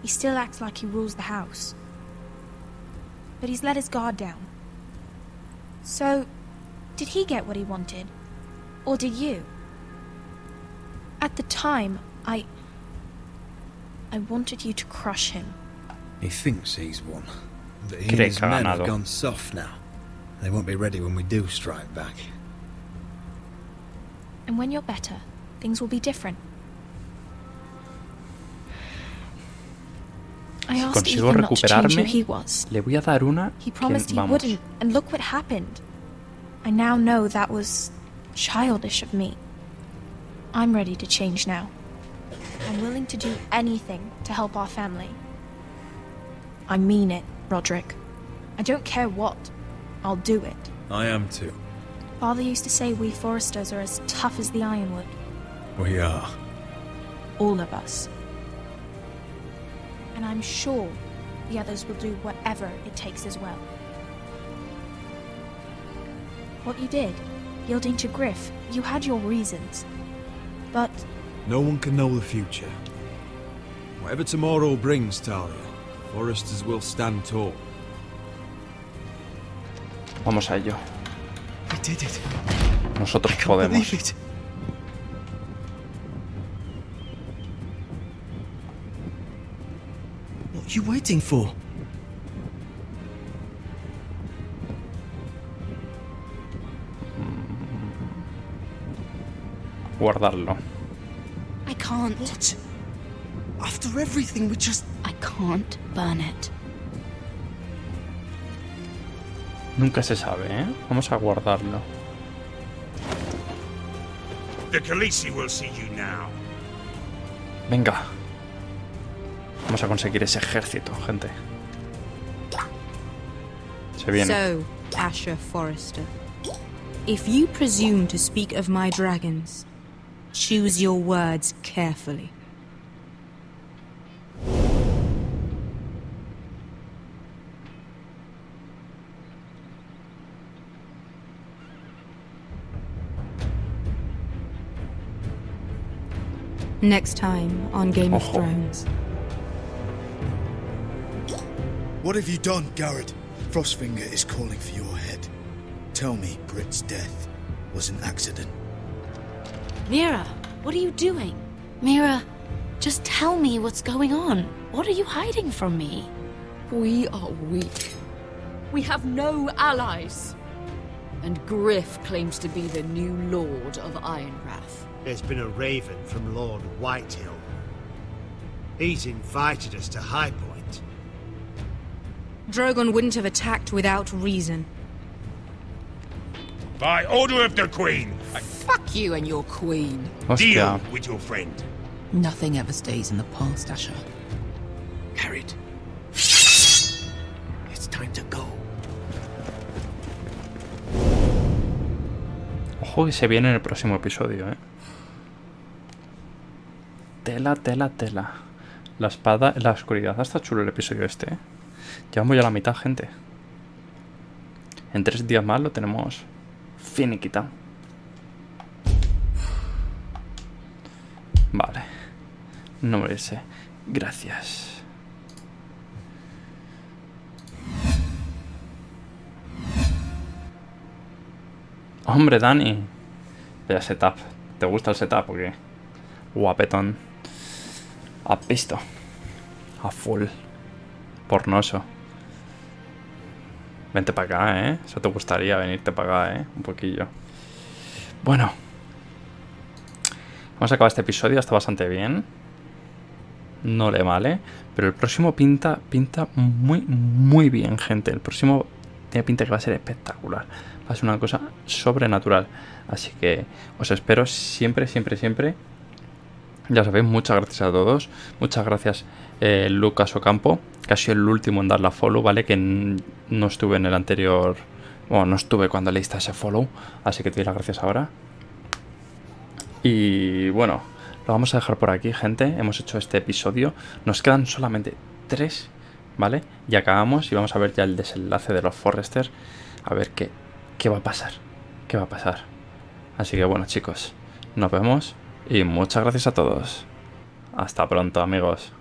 He still acts like he rules the house. But he's let his guard down. So, did he get what he wanted? Or did you? At the time, I wanted you to crush him. He thinks he's won. But he Cree and his que ha men have ganado. gone soft now. They won't be ready when we do strike back. And when you're better, things will be different. I asked Consigo Ethan not to change who recuperarme. he was. Le voy a dar una. He promised que, he vamos. wouldn't, and look what happened. I now know that was childish of me. I'm ready to change now. I'm willing to do anything to help our family. I mean it, Roderick. I don't care what. I'll do it. I am too. Father used to say we foresters are as tough as the ironwood. We are. All of us. And I'm sure the others will do whatever it takes as well. What you did, yielding to Griff, you had your reasons. But No one can know the future. Whatever tomorrow brings, Talia, foresters will stand tall. Vamos a ello. I did it. Nosotros I can't podemos. believe it. What are you waiting for? Guardarlo. I can't. What? After everything, we just... I can't burn it. Nunca se sabe, ¿eh? Vamos a guardarlo. The Khaleesi will see you now. Venga. Vamos a conseguir ese ejército, gente. Se viene. So, Asher Forrester, if you presume to speak of my dragons, choose your words carefully. Next time on Game of Thrones. What have you done, Garrett? Frostfinger is calling for your head. Tell me Britt's death was an accident. Mira, what are you doing? Mira, just tell me what's going on. What are you hiding from me? We are weak. We have no allies. And Griff claims to be the new Lord of Ironrath. There's been a raven from Lord Whitehill. He's invited us to High Point. Drogon wouldn't have attacked without reason. By order of the Queen, Fuck you and your queen. deal with your friend. Nothing ever stays in the past, Asher. Carried. It's time to go. Ojo que se viene en el próximo episodio, ¿eh? Tela, tela, tela. La espada en la oscuridad. Está chulo el episodio este, ¿eh? Llevamos ya la mitad, gente. En 3 días más lo tenemos finiquitado. Vale. No me irse. Gracias. Hombre, Dani. Vaya setup. ¿Te gusta el setup o qué? Guapetón. ¿Has visto? A full. Pornoso. Vente para acá, ¿eh? Eso te gustaría venirte para acá, ¿eh? Un poquillo. Bueno. Vamos a acabar este episodio. Está bastante bien. No le vale. Pero el próximo pinta muy bien, gente. El próximo tiene pinta que va a ser espectacular. Va a ser una cosa sobrenatural. Así que os espero siempre. Ya sabéis, muchas gracias a todos. Muchas gracias, Lucas Ocampo, que ha sido el último en dar la follow, ¿vale? Que no estuve en el anterior... Bueno, no estuve cuando leíste ese follow. Así que te doy las gracias ahora. Y bueno, lo vamos a dejar por aquí, gente. Hemos hecho este episodio. Nos quedan solamente 3, ¿vale? Y acabamos y vamos a ver ya el desenlace de los Forrester. A ver qué va a pasar. ¿Qué va a pasar? Así que bueno, chicos, nos vemos y muchas gracias a todos. Hasta pronto, amigos.